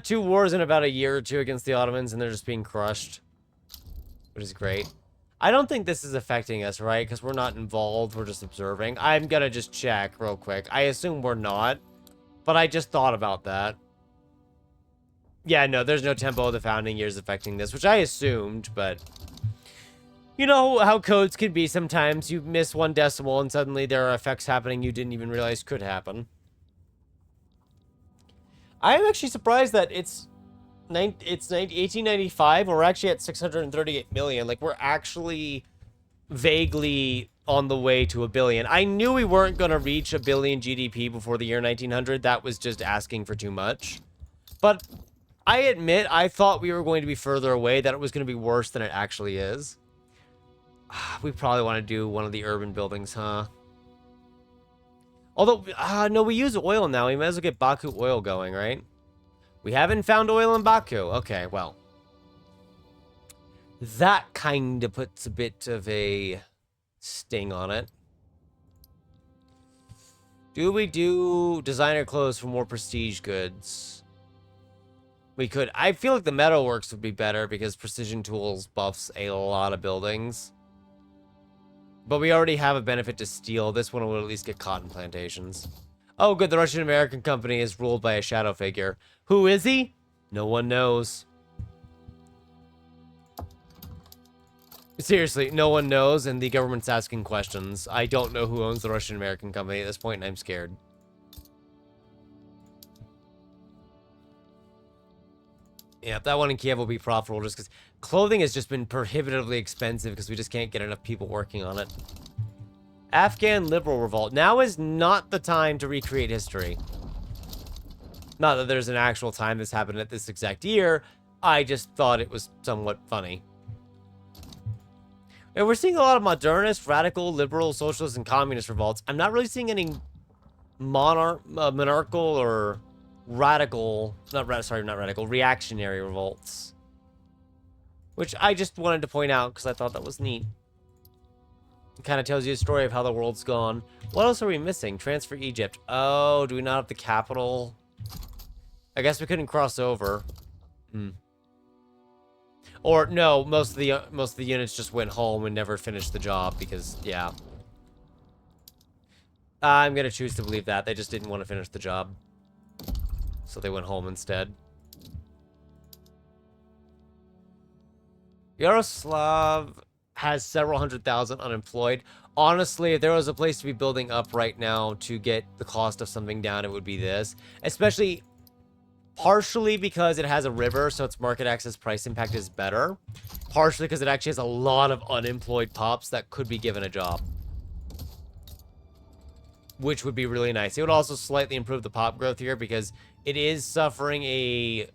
2 wars in about a year or 2 against the Ottomans, and they're just being crushed. Which is great. I don't think this is affecting us, right? Because we're not involved, we're just observing. I'm gonna just check real quick. I assume we're not, but I just thought about that. Yeah, no, there's no tempo of the founding years affecting this, which I assumed, but... You know how codes can be sometimes. You miss 1 decimal and suddenly there are effects happening you didn't even realize could happen. I am actually surprised that it's It's 1895. We're actually at 638 million. Like, we're actually vaguely on the way to a billion. I knew we weren't going to reach a billion GDP before the year 1900. That was just asking for too much. But I admit, I thought we were going to be further away, that it was going to be worse than it actually is. We probably want to do one of the urban buildings, huh? Although, no, we use oil now. We might as well get Baku oil going, right? We haven't found oil in Baku. Okay, well. That kind of puts a bit of a sting on it. Do we do designer clothes for more prestige goods? We could. I feel like the metalworks would be better because precision tools buffs a lot of buildings. But we already have a benefit to steel. This one will at least get cotton plantations. Oh, good. The Russian-American company is ruled by a shadow figure. Who is he? No one knows. Seriously, no one knows, and the government's asking questions. I don't know who owns the Russian-American company at this point, and I'm scared. Yeah, that one in Kiev will be profitable just because clothing has just been prohibitively expensive because we just can't get enough people working on it. Afghan liberal revolt. Now is not the time to recreate history. Not that there's an actual time this happened at this exact year. I just thought it was somewhat funny. And we're seeing a lot of modernist, radical, liberal, socialist, and communist revolts. I'm not really seeing any monarchical or radical, not radical, reactionary revolts. Which I just wanted to point out because I thought that was neat. It kind of tells you a story of how the world's gone. What else are we missing? Transfer Egypt. Oh, do we not have the capital? I guess we couldn't cross over. Or no, most of the units just went home and never finished the job because, yeah. I'm gonna choose to believe that they just didn't want to finish the job, so they went home instead. Yaroslav has several 100,000 unemployed. Honestly, if there was a place to be building up right now to get the cost of something down, it would be this. Especially, partially because it has a river, so its market access price impact is better. Partially because it actually has a lot of unemployed pops that could be given a job. Which would be really nice. It would also slightly improve the pop growth here because it is suffering a...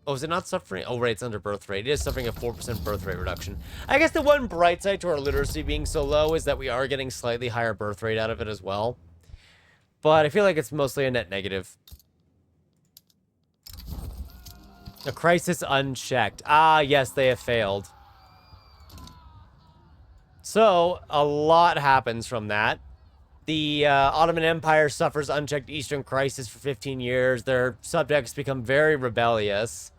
Oh, is it not suffering? Oh, right, it's under birth rate. It is suffering a 4% birth rate reduction. I guess the one bright side to our literacy being so low is that we are getting slightly higher birth rate out of it as well. But I feel like it's mostly a net negative. A crisis unchecked. Ah, yes, they have failed. So, a lot happens from that. The Ottoman Empire suffers unchecked Eastern crisis for 15 years. Their subjects become very rebellious.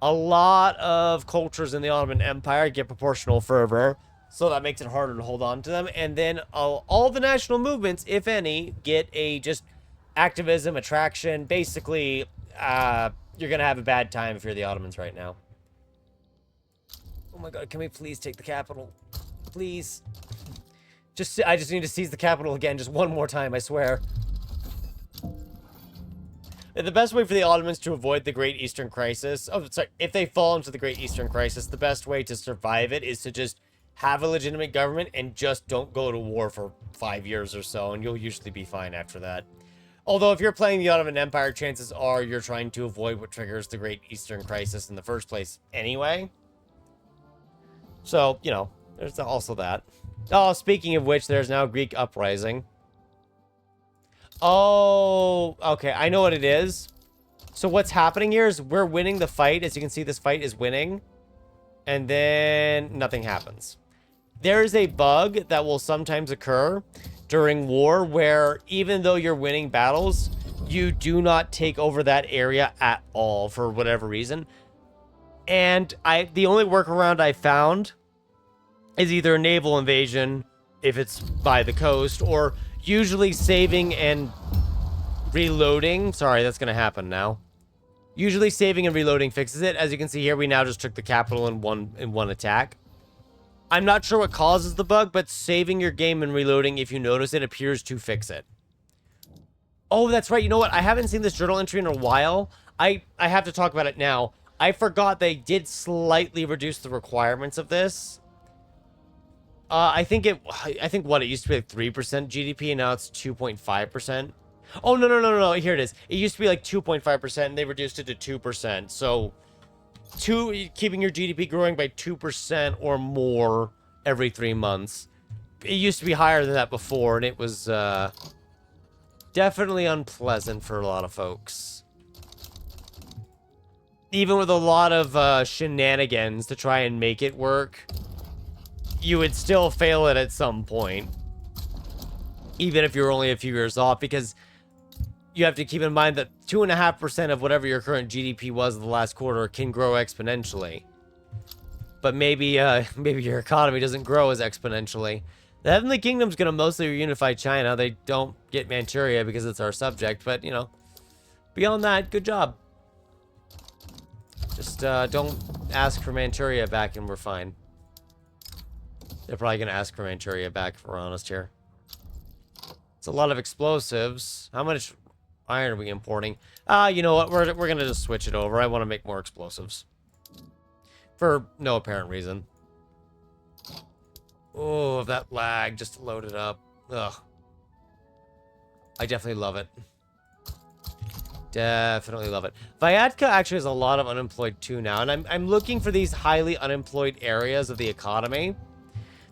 A lot of cultures in the Ottoman Empire get proportional fervor, so that makes it harder to hold on to them. And then all the national movements, if any, get a just activism, attraction. Basically, you're going to have a bad time if you're the Ottomans right now. Oh my god, can we please take the capital? Please. I just need to seize the capital again, just one more time, I swear. The best way for the Ottomans to avoid the Great Eastern Crisis... Oh, sorry. If they fall into the Great Eastern Crisis, the best way to survive it is to just have a legitimate government and just don't go to war for 5 years or so, and you'll usually be fine after that. Although, if you're playing the Ottoman Empire, chances are you're trying to avoid what triggers the Great Eastern Crisis in the first place anyway. So, you know, there's also that. Oh, speaking of which, there's now Greek uprising. Oh, okay, I know what it is. So what's happening here is we're winning the fight. As you can see, this fight is winning. And then nothing happens. There is a bug that will sometimes occur during war where even though you're winning battles, you do not take over that area at all for whatever reason. And the only workaround I found is either a naval invasion, if it's by the coast, or usually saving and reloading. Sorry, that's going to happen now. Usually saving and reloading fixes it. As you can see here, we now just took the capital in one attack. I'm not sure what causes the bug, but saving your game and reloading, if you notice it, appears to fix it. Oh, that's right. You know what? I haven't seen this journal entry in a while. I have to talk about it now. I forgot they did slightly reduce the requirements of this. I think what, it used to be like 3% GDP, and now it's 2.5%. Oh, no. Here it is. It used to be like 2.5%, and they reduced it to 2%. So, keeping your GDP growing by 2% or more every 3 months. It used to be higher than that before, and it was, definitely unpleasant for a lot of folks. Even with a lot of, shenanigans to try and make it work, you would still fail it at some point. Even if you're only a few years off, because you have to keep in mind that 2.5% of whatever your current GDP was in the last quarter can grow exponentially. But maybe maybe your economy doesn't grow as exponentially. The Heavenly Kingdom's gonna mostly reunify China. They don't get Manchuria because it's our subject, but, you know, beyond that, good job. Just, don't ask for Manchuria back and we're fine. They're probably gonna ask for Manchuria back, if we're honest here. It's a lot of explosives. How much iron are we importing? You know what? We're gonna just switch it over. I want to make more explosives. For no apparent reason. Oh, that lag just to load it up. Ugh. I definitely love it. Definitely love it. Viatka actually has a lot of unemployed too now, and I'm looking for these highly unemployed areas of the economy,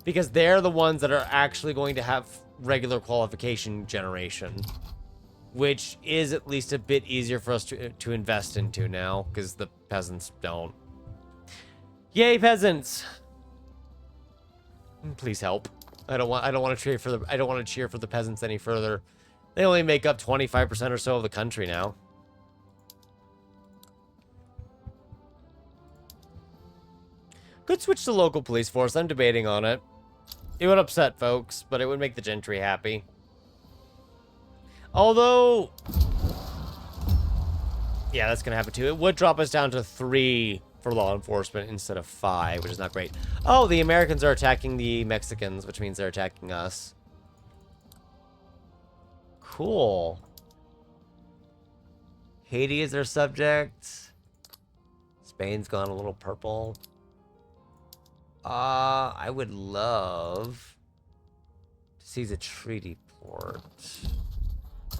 because they're the ones that are actually going to have regular qualification generation, which is at least a bit easier for us to invest into now, because the peasants don't. Yay, peasants! Please help. I don't want to cheer for the peasants any further. They only make up 25% or so of the country now. Could switch to local police force. I'm debating on it. It would upset folks, but it would make the gentry happy. Although, yeah, that's gonna happen too. It would drop us down to 3 for law enforcement instead of 5, which is not great. Oh, the Americans are attacking the Mexicans, which means they're attacking us. Cool. Haiti is their subject. Spain's gone a little purple. I would love to seize a treaty port. I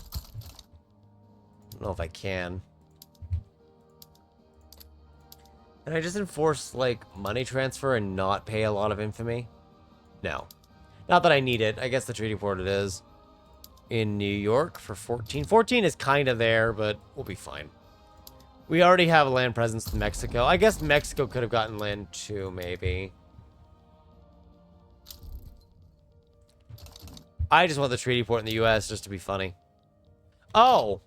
don't know if I can. Can I just enforce, like, money transfer and not pay a lot of infamy? No. Not that I need it. I guess the treaty port it is. In New York for 14. 14 is kind of there, but we'll be fine. We already have a land presence in Mexico. I guess Mexico could have gotten land too, maybe. I just want the treaty port in the U.S. just to be funny. Oh!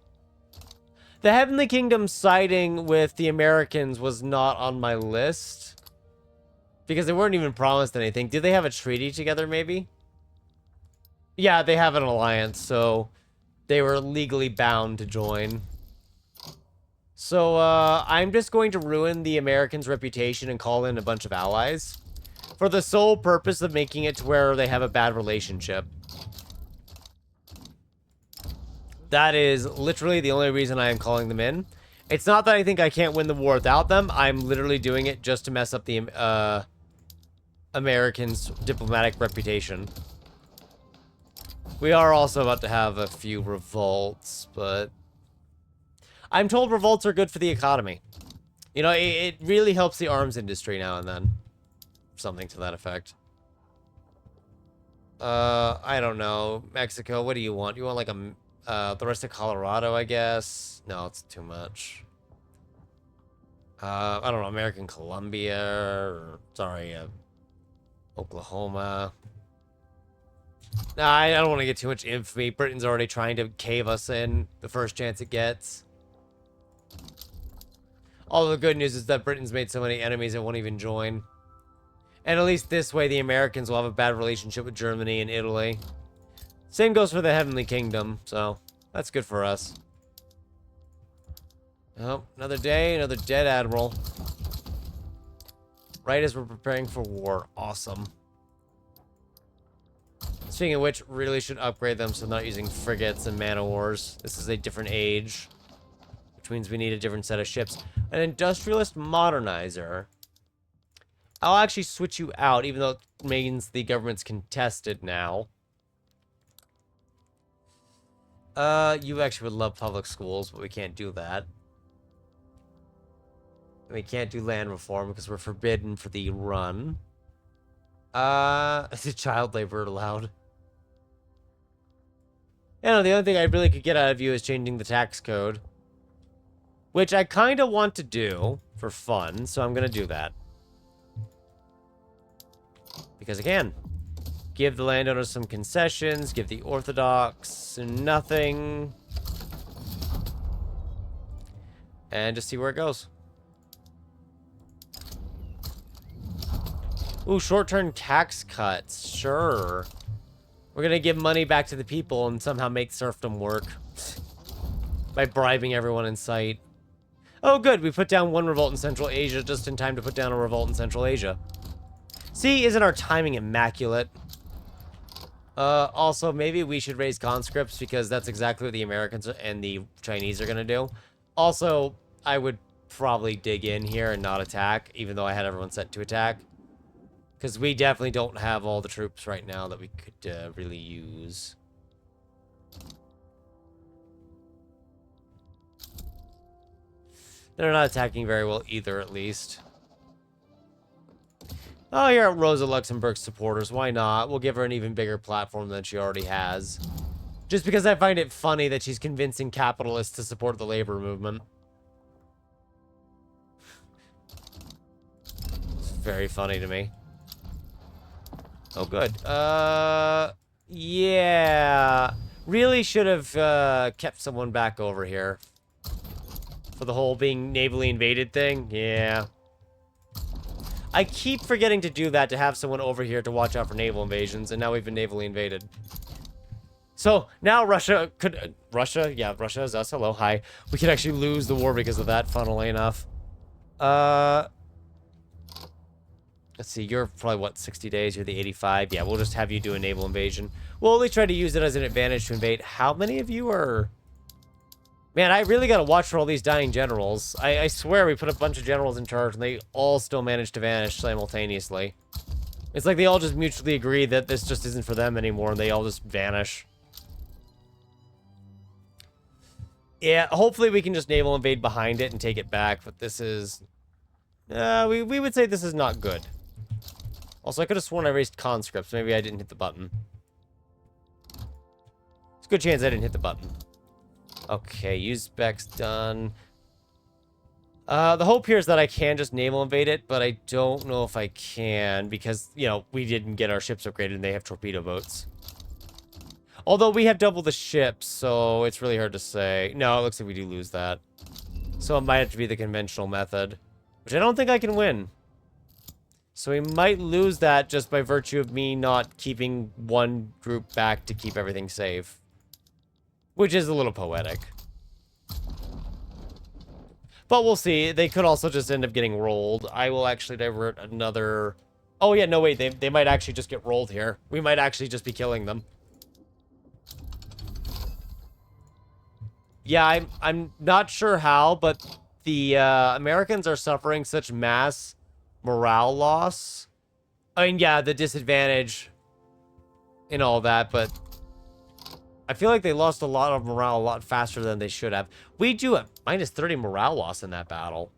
The Heavenly Kingdom siding with the Americans was not on my list. Because they weren't even promised anything. Did they have a treaty together, maybe? Yeah, they have an alliance, so they were legally bound to join. So, I'm just going to ruin the Americans' reputation and call in a bunch of allies. For the sole purpose of making it to where they have a bad relationship. That is literally the only reason I am calling them in. It's not that I think I can't win the war without them. I'm literally doing it just to mess up the Americans' diplomatic reputation. We are also about to have a few revolts, but I'm told revolts are good for the economy. You know, it really helps the arms industry now and then. Something to that effect. I don't know. Mexico, what do you want? You want like the rest of Colorado, I guess? No, it's too much. I don't know, American Columbia, or, sorry, Oklahoma. Nah, I don't want to get too much infamy. Britain's already trying to cave us in the first chance it gets. All the good news is that Britain's made so many enemies it won't even join. And at least this way, the Americans will have a bad relationship with Germany and Italy. Same goes for the Heavenly Kingdom, so that's good for us. Oh, another day, another dead admiral. Right as we're preparing for war. Awesome. Speaking of which, really should upgrade them so they're not using frigates and man-o-wars. This is a different age. which means we need a different set of ships. An industrialist modernizer. I'll actually switch you out, even though it means the government's contested now. You actually would love public schools, but we can't do that. We can't do land reform because we're forbidden for the run. Is child labor allowed? You know, the only thing I really could get out of you is changing the tax code. Which I kind of want to do for fun, so I'm going to do that. Because I can. Give the landowners some concessions, give the Orthodox nothing. And just see where it goes. Ooh, short-term tax cuts. Sure. We're gonna give money back to the people and somehow make serfdom work. By bribing everyone in sight. Oh, good. We put down one revolt in Central Asia just in time to put down a revolt in Central Asia. See, isn't our timing immaculate? Also, maybe we should raise conscripts because that's exactly what the Americans and the Chinese are gonna do. Also, I would probably dig in here and not attack, even though I had everyone set to attack. Because we definitely don't have all the troops right now that we could really use. They're not attacking very well either, at least. Oh, here at Rosa Luxemburg's supporters. Why not? We'll give her an even bigger platform than she already has. Just because I find it funny that she's convincing capitalists to support the labor movement. It's very funny to me. Oh, good. Yeah. Really should have kept someone back over here. For the whole being navally invaded thing. Yeah. I keep forgetting to do that, to have someone over here to watch out for naval invasions, and now we've been navally invaded. So, now Russia could... Russia? Yeah, Russia is us. Hello, hi. We could actually lose the war because of that, funnily enough. Let's see, you're probably, what, 60 days? You're the 85? Yeah, we'll just have you do a naval invasion. We'll only try to use it as an advantage to invade. How many of you are... Man, I really gotta watch for all these dying generals. I swear we put a bunch of generals in charge and they all still managed to vanish simultaneously. It's like they all just mutually agree that this just isn't for them anymore and they all just vanish. Yeah, hopefully we can just naval invade behind it and take it back, but this is... we would say this is not good. Also, I could have sworn I raised conscripts. Maybe I didn't hit the button. It's a good chance I didn't hit the button. Okay, use specs done. The hope here is that I can just naval invade it, but I don't know if I can because, you know, we didn't get our ships upgraded and they have torpedo boats. Although we have double the ships, so it's really hard to say. No, it looks like we do lose that. So it might have to be the conventional method, which I don't think I can win. So we might lose that just by virtue of me not keeping one group back to keep everything safe. Which is a little poetic. But we'll see. They could also just end up getting rolled. I will actually divert another... Oh, yeah, no, wait. They might actually just get rolled here. We might actually just be killing them. Yeah, I'm not sure how, but the Americans are suffering such mass morale loss. I mean, yeah, the disadvantage and all that, but... I feel like they lost a lot of morale a lot faster than they should have. We do a minus 30 morale loss in that battle.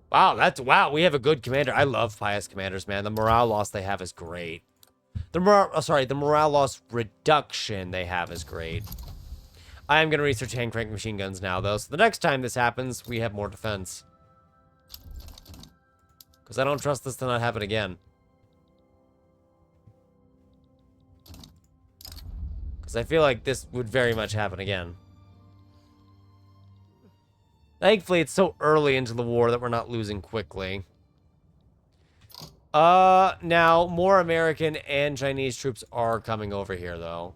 Wow, wow, we have a good commander. I love pious commanders, man. The morale loss they have is great. The morale loss reduction they have is great. I am going to research hand crank machine guns now, though. So the next time this happens, we have more defense. Because I don't trust this to not happen again. Because I feel like this would very much happen again. Thankfully, it's so early into the war that we're not losing quickly. Now, more American and Chinese troops are coming over here, though.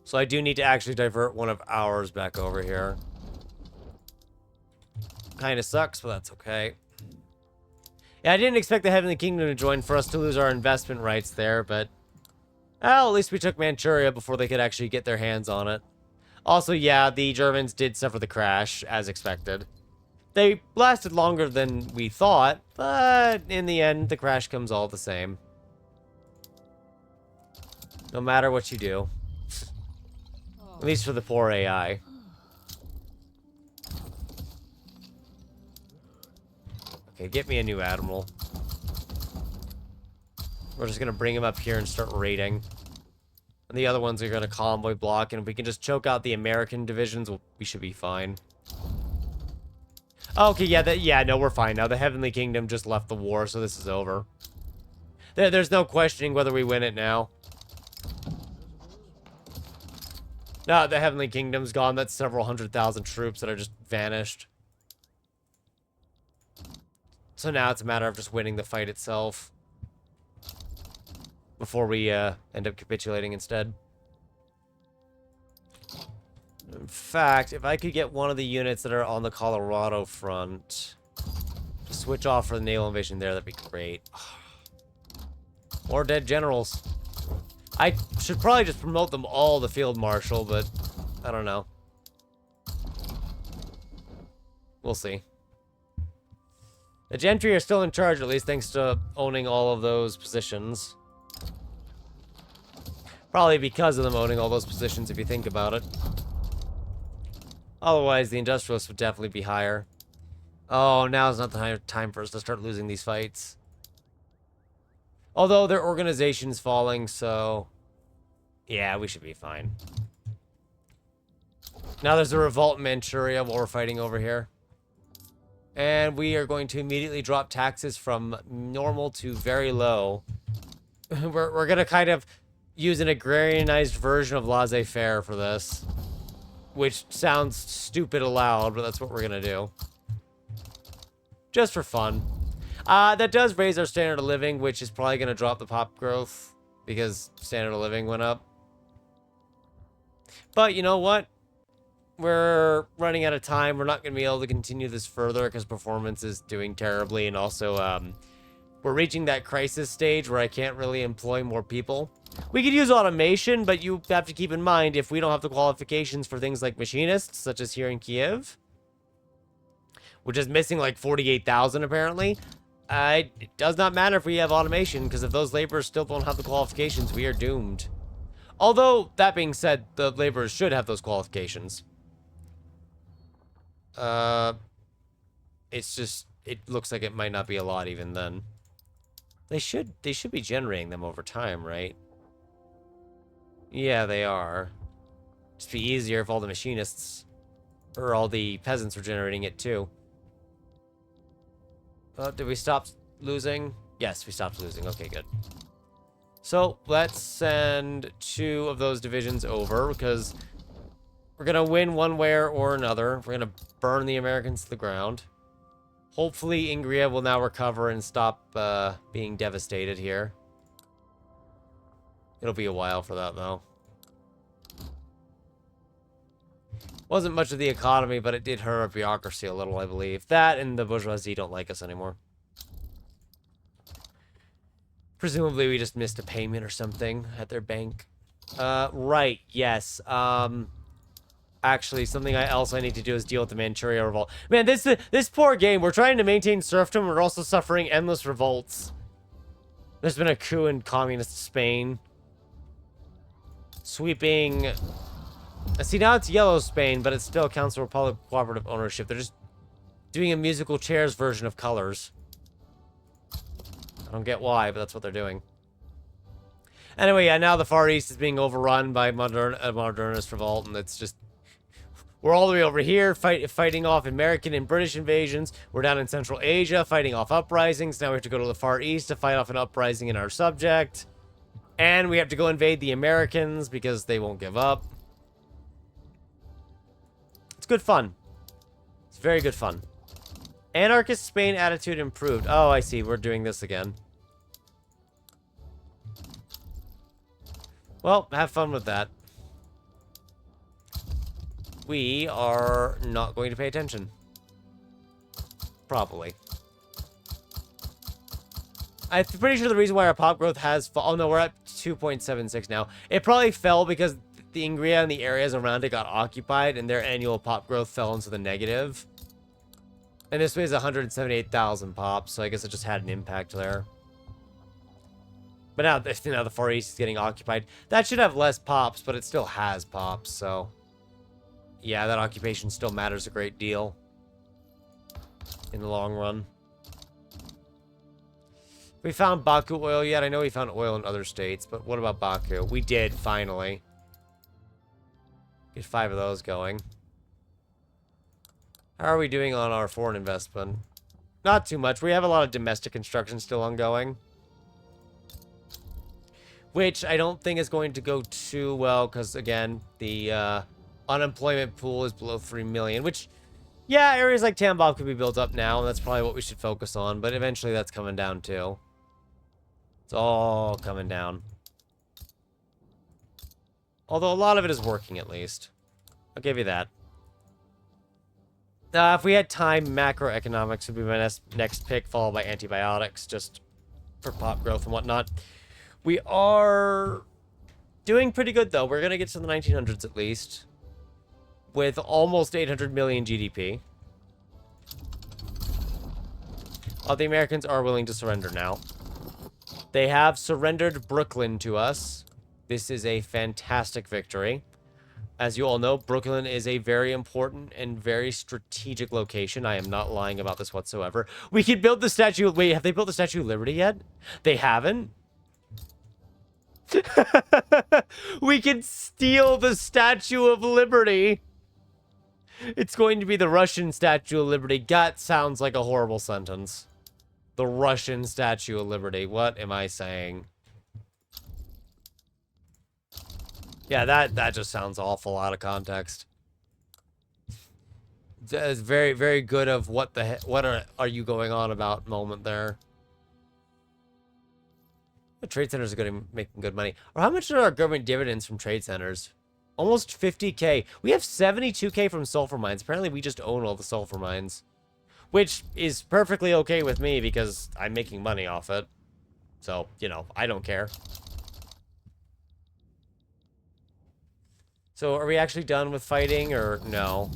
So I do need to actually divert one of ours back over here. Kind of sucks, but that's okay. Yeah, I didn't expect the Heavenly Kingdom to join for us to lose our investment rights there, but... Well, at least we took Manchuria before they could actually get their hands on it. Also, yeah, the Germans did suffer the crash, as expected. They lasted longer than we thought, but in the end, the crash comes all the same. No matter what you do. At least for the poor AI. Okay, get me a new admiral. We're just gonna bring him up here and start raiding. And the other ones are gonna convoy block, and if we can just choke out the American divisions, we should be fine. Okay, yeah, no, we're fine now. The Heavenly Kingdom just left the war, so this is over. There's no questioning whether we win it now. No, the Heavenly Kingdom's gone. That's several 100,000 troops that are just vanished. So now it's a matter of just winning the fight itself. Before we end up capitulating instead. In fact, if I could get one of the units that are on the Colorado front to switch off for the naval invasion there, that'd be great. More dead generals. I should probably just promote them all to Field Marshal, but I don't know. We'll see. The gentry are still in charge, at least thanks to owning all of those positions. Probably because of them owning all those positions, if you think about it. Otherwise, the industrialists would definitely be higher. Oh, now's not the time for us to start losing these fights. Although their organization's falling, so... yeah, we should be fine. Now there's a revolt in Manchuria while we're fighting over here. And we are going to immediately drop taxes from normal to very low. We're going to kind of use an agrarianized version of laissez-faire for this. Which sounds stupid aloud, but that's what we're going to do. Just for fun. That does raise our standard of living, which is probably going to drop the pop growth. Because standard of living went up. But you know what? We're running out of time. We're not going to be able to continue this further because performance is doing terribly. And also, we're reaching that crisis stage where I can't really employ more people. We could use automation, but you have to keep in mind if we don't have the qualifications for things like machinists, such as here in Kiev, which is missing like 48,000 apparently. It does not matter if we have automation, because if those laborers still don't have the qualifications, we are doomed. Although, that being said, the laborers should have those qualifications. It's just, it looks like it might not be a lot even then. They should be generating them over time, right? Yeah, they are. Just be easier if all the machinists, or all the peasants were generating it too. Did we stop losing? Yes, we stopped losing. Okay, good. So, let's send 2 of those divisions over, because we're going to win one way or another. We're going to burn the Americans to the ground. Hopefully, Ingria will now recover and stop being devastated here. It'll be a while for that, though. Wasn't much of the economy, but it did hurt our bureaucracy a little, I believe. That and the bourgeoisie don't like us anymore. Presumably, we just missed a payment or something at their bank. Right, yes. Actually, something else I need to do is deal with the Manchuria revolt. Man, this poor game. We're trying to maintain serfdom. We're also suffering endless revolts. There's been a coup in communist Spain. Sweeping... see, now it's yellow Spain, but it still counts for public cooperative ownership. They're just doing a musical chairs version of colors. I don't get why, but that's what they're doing. Anyway, yeah, now the Far East is being overrun by a modernist revolt, and it's just... we're all the way over here fighting off American and British invasions. We're down in Central Asia fighting off uprisings. Now we have to go to the Far East to fight off an uprising in our subject. And we have to go invade the Americans because they won't give up. It's good fun. It's very good fun. Anarchist Spain attitude improved. Oh, I see. We're doing this again. Well, have fun with that. We are not going to pay attention. Probably. I'm pretty sure the reason why our pop growth has... oh, no, we're at 2.76 now. It probably fell because the Ingria and the areas around it got occupied, and their annual pop growth fell into the negative. And this way is 178,000 pops, so I guess it just had an impact there. But now the Far East is getting occupied. That should have less pops, but it still has pops, so... yeah, that occupation still matters a great deal. In the long run. We found Baku oil yet? I know we found oil in other states, but what about Baku? We did, finally. Get 5 of those going. How are we doing on our foreign investment? Not too much. We have a lot of domestic construction still ongoing. Which I don't think is going to go too well, because, again, the unemployment pool is below 3 million, which, yeah, areas like Tambov could be built up now, and that's probably what we should focus on, but eventually that's coming down, too. It's all coming down. Although a lot of it is working, at least. I'll give you that. If we had time, macroeconomics would be my next pick, followed by antibiotics, just for pop growth and whatnot. We are doing pretty good, though. We're going to get to the 1900s, at least, with almost 800 million GDP. The Americans are willing to surrender now. They have surrendered Brooklyn to us. This is a fantastic victory. As you all know, Brooklyn is a very important and very strategic location. I am not lying about this whatsoever. We could build the Statue... wait, have they built the Statue of Liberty yet? They haven't? We can steal the Statue of Liberty. It's going to be the Russian Statue of Liberty. That sounds like a horrible sentence. The Russian Statue of Liberty. What am I saying? Yeah, that just sounds awful out of context. It's very, very good of what are you going on about moment there. The trade centers are making good money. Or how much are our government dividends from trade centers? Almost 50k. We have 72k from sulfur mines. Apparently we just own all the sulfur mines. Which is perfectly okay with me because I'm making money off it. So, you know, I don't care. So, are we actually done with fighting or no?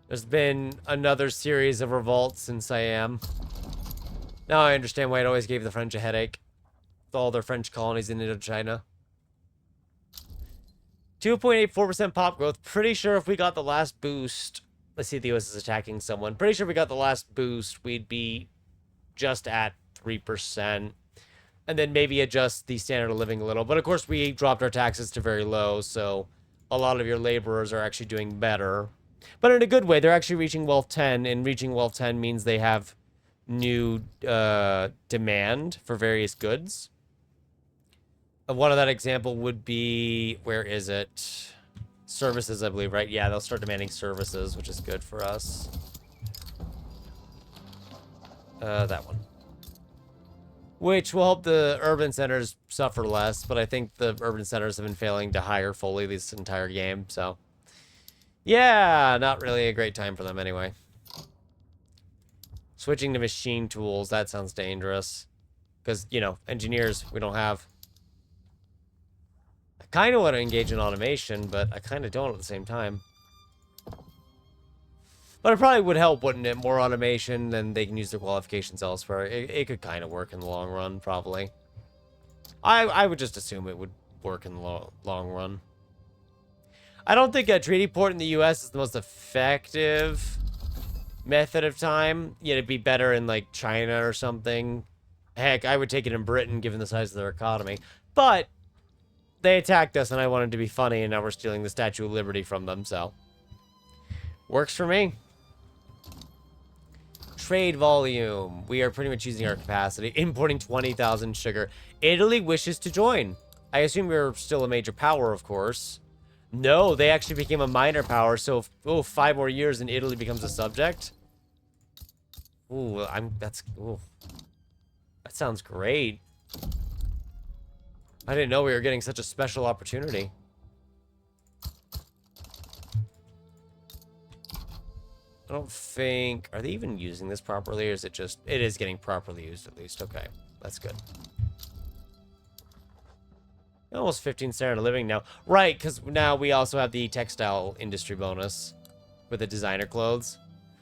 There's been another series of revolts since I am. Now I understand why it always gave the French a headache. With all their French colonies in Indochina. 2.84% pop growth. Pretty sure if we got the last boost... let's see if the US is attacking someone. Pretty sure if we got the last boost, we'd be just at 3%. And then maybe adjust the standard of living a little. But of course, we dropped our taxes to very low, so a lot of your laborers are actually doing better. But in a good way, they're actually reaching Wealth 10, and reaching Wealth 10 means they have new demand for various goods. One of that example would be, where is it? Services, I believe, right? Yeah, they'll start demanding services, which is good for us. That one. Which will help the urban centers suffer less, but I think the urban centers have been failing to hire fully this entire game, so... yeah, not really a great time for them anyway. Switching to machine tools, that sounds dangerous. Because, you know, engineers, we don't have. I kind of want to engage in automation, but I kind of don't at the same time. But it probably would help, wouldn't it? More automation, then they can use their qualifications elsewhere. It could kind of work in the long run, probably. I would just assume it would work in the long run. I don't think a treaty port in the U.S. is the most effective method of time. Yeah, it'd be better in, like, China or something. Heck, I would take it in Britain, given the size of their economy. But they attacked us, and I wanted to be funny, and now we're stealing the Statue of Liberty from them, so... works for me. Trade volume. We are pretty much using our capacity. Importing 20,000 sugar. Italy wishes to join. I assume we're still a major power, of course. No, they actually became a minor power, so, 5 more years and Italy becomes a subject. Ooh, ooh. That sounds great. I didn't know we were getting such a special opportunity. I don't think... are they even using this properly, or is it just... it is getting properly used, at least. Okay, that's good. Almost 15 standard living now. Right, because now we also have the textile industry bonus with the designer clothes.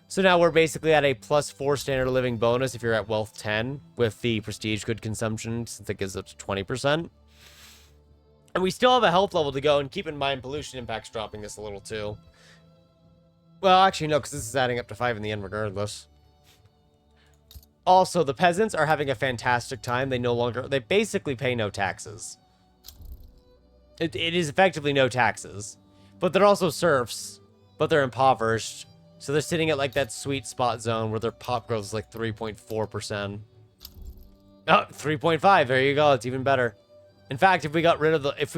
So now we're basically at a +4 standard living bonus if you're at wealth 10 with the prestige good consumption, since it gives up to 20%. And we still have a health level to go, and keep in mind pollution impact's dropping this a little too. Well, actually no, because this is adding up to 5 in the end regardless. Also, the peasants are having a fantastic time. They basically pay no taxes. It is effectively no taxes. But they're also serfs, but they're impoverished. So they're sitting at like that sweet spot zone where their pop growth is like 3.4%. Oh, 3.5. There you go. It's even better. In fact, if we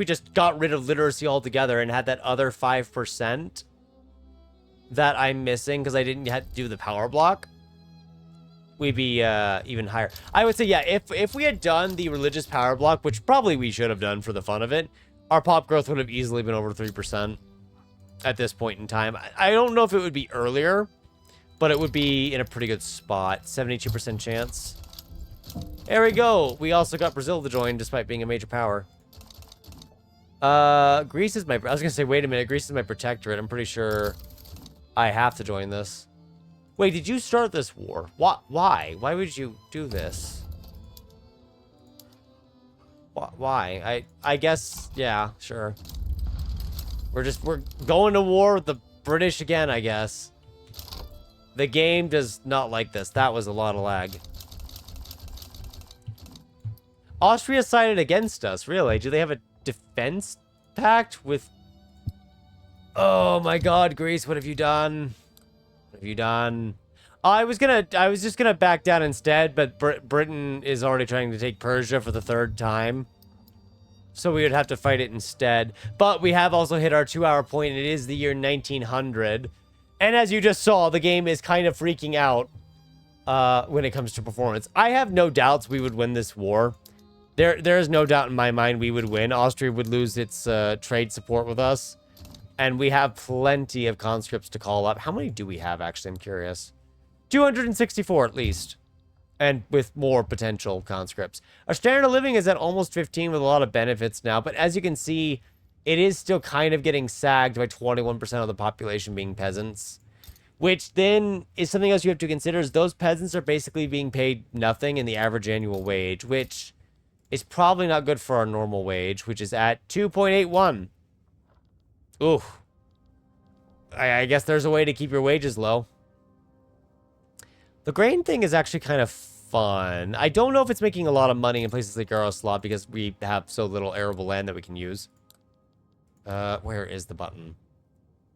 just got rid of literacy altogether and had that other 5% that I'm missing because I didn't have to do the power block, we'd be even higher. I would say, yeah, if we had done the religious power block, which probably we should have done for the fun of it, our pop growth would have easily been over 3% at this point in time. I don't know if it would be earlier, but it would be in a pretty good spot. 72% chance. There we go. We also got Brazil to join despite being a major power. Greece is my... I was going to say, wait a minute. Greece is my protectorate. I'm pretty sure I have to join this. Wait, did you start this war? Why? Why would you do this? Why? I guess, yeah, sure. We're going to war with the British again, I guess. The game does not like this. That was a lot of lag. Austria sided against us, really? Do they have a defense pact with... Oh my god, Greece, what have you done? What have you done? I was just gonna back down instead, but Britain is already trying to take Persia for the 3rd time. So we would have to fight it instead. But we have also hit our 2-hour point. It is the year 1900. And as you just saw, the game is kind of freaking out when it comes to performance. I have no doubts we would win this war. There is no doubt in my mind we would win. Austria would lose its trade support with us. And we have plenty of conscripts to call up. How many do we have, actually? I'm curious. 264 at least. And with more potential conscripts. Our standard of living is at almost 15 with a lot of benefits now. But as you can see, it is still kind of getting sagged by 21% of the population being peasants. Which then is something else you have to consider, is those peasants are basically being paid nothing in the average annual wage. Which is probably not good for our normal wage, which is at 2.81. Ooh. I guess there's a way to keep your wages low. The grain thing is actually kind of fun. I don't know if it's making a lot of money in places like Yaroslav because we have so little arable land that we can use. Where is the button?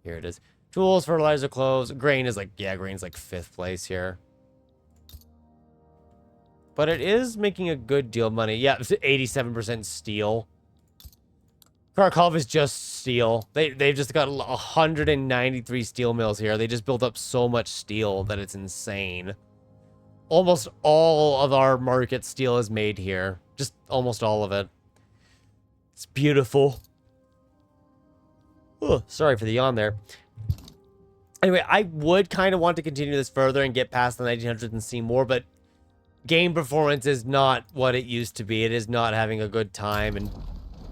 Here it is. Tools, fertilizer, clothes. Grain is like, yeah, grain's like 5th place here. But it is making a good deal of money. Yeah, it's 87% steel. Kharkov is just steel. They've just got 193 steel mills here. They just built up so much steel that it's insane. Almost all of our market steel is made here. Just almost all of it. It's beautiful. Oh, sorry for the yawn there. Anyway, I would kind of want to continue this further and get past the 1900s and see more, but game performance is not what it used to be. It is not having a good time, and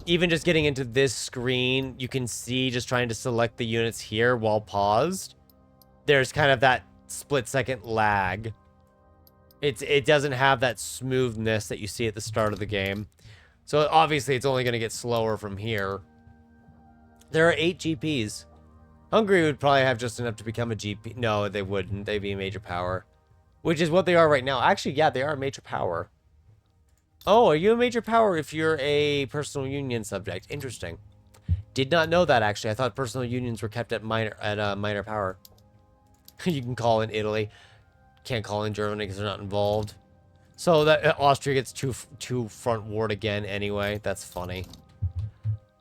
even just getting into this screen, you can see just trying to select the units here while paused. There's kind of that split-second lag. It doesn't have that smoothness that you see at the start of the game. So obviously it's only going to get slower from here. There are 8 GPs. Hungary would probably have just enough to become a GP. No, they wouldn't. They'd be a major power. Which is what they are right now. Actually, yeah, they are a major power. Oh, are you a major power if you're a personal union subject? Interesting. Did not know that, actually. I thought personal unions were kept at minor power. You can call in Italy. Can't call in Germany because they're not involved. So that Austria gets two front ward again anyway. That's funny.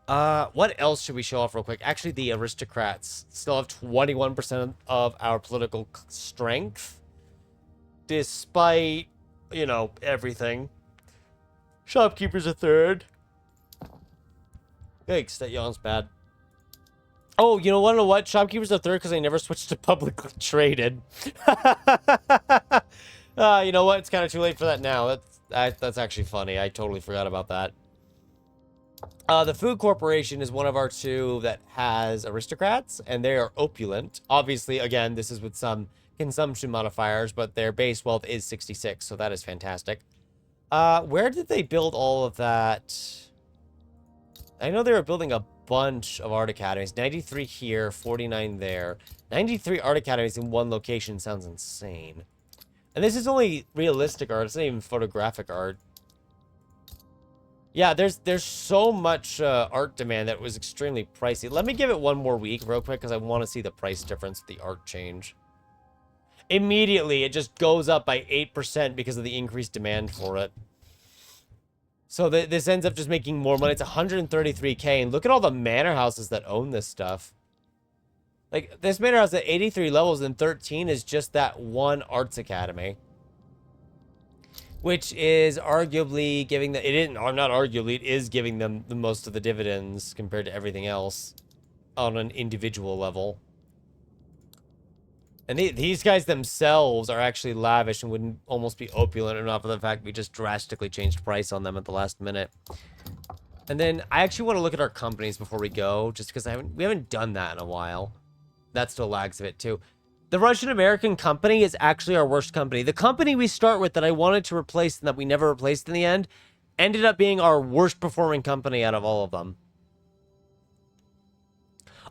What else should we show off real quick? Actually, the aristocrats still have 21% of our political strength. Despite, you know, everything. Shopkeepers a third. Yikes, that yawn's bad. Oh, you know what? Shopkeepers a third because I never switched to publicly traded. You know what? It's kind of too late for that now. That's actually funny. I totally forgot about that. The Food Corporation is one of our two that has aristocrats, and they are opulent. Obviously, again, this is with some consumption modifiers, but their base wealth is 66, so that is fantastic. Where did they build all of that? I know they were building a bunch of art academies. 93 here, 49 there. 93 art academies in one location sounds insane. And this is only realistic art. It's not even photographic art. Yeah, there's so much art demand that was extremely pricey. Let me give it one more week real quick because I want to see the price difference with the art change. Immediately, it just goes up by 8% because of the increased demand for it. So this ends up just making more money. It's 133k, and look at all the manor houses that own this stuff. Like, this manor house at 83 levels and 13 is just that one arts academy. Which is arguably giving them... It isn't, or not arguably, it is giving them the most of the dividends compared to everything else on an individual level. And these guys themselves are actually lavish and wouldn't almost be opulent enough for the fact we just drastically changed price on them at the last minute. And then I actually want to look at our companies before we go, just because we haven't done that in a while. That still lags a bit too. The Russian-American company is actually our worst company. The company we start with that I wanted to replace and that we never replaced in the end ended up being our worst performing company out of all of them.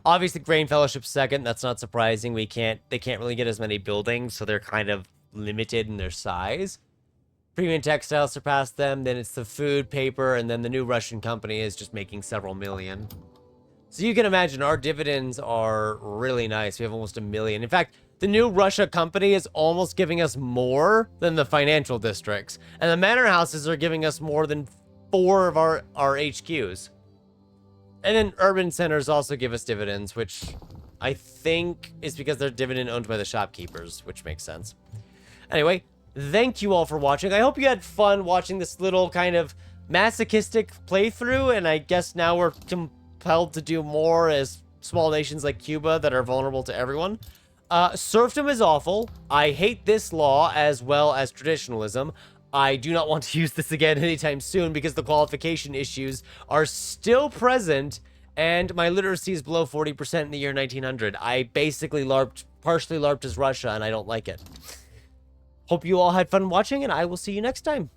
Obviously, Grain Fellowship's second. That's not surprising. They can't really get as many buildings, so they're kind of limited in their size. Premium Textiles surpassed them. Then it's the food, paper, and then the new Russian company is just making several million. So you can imagine our dividends are really nice. We have almost 1 million. In fact, the new Russia company is almost giving us more than the financial districts. And the manor houses are giving us more than 4 of our HQs. And then urban centers also give us dividends, which I think is because they're dividend owned by the shopkeepers, which makes sense. Anyway, thank you all for watching. I hope you had fun watching this little kind of masochistic playthrough, and I guess now we're compelled to do more as small nations like Cuba that are vulnerable to everyone. Serfdom is awful. I hate this law as well as traditionalism. I do not want to use this again anytime soon because the qualification issues are still present and my literacy is below 40% in the year 1900. I basically partially LARPed as Russia, and I don't like it. Hope you all had fun watching, and I will see you next time.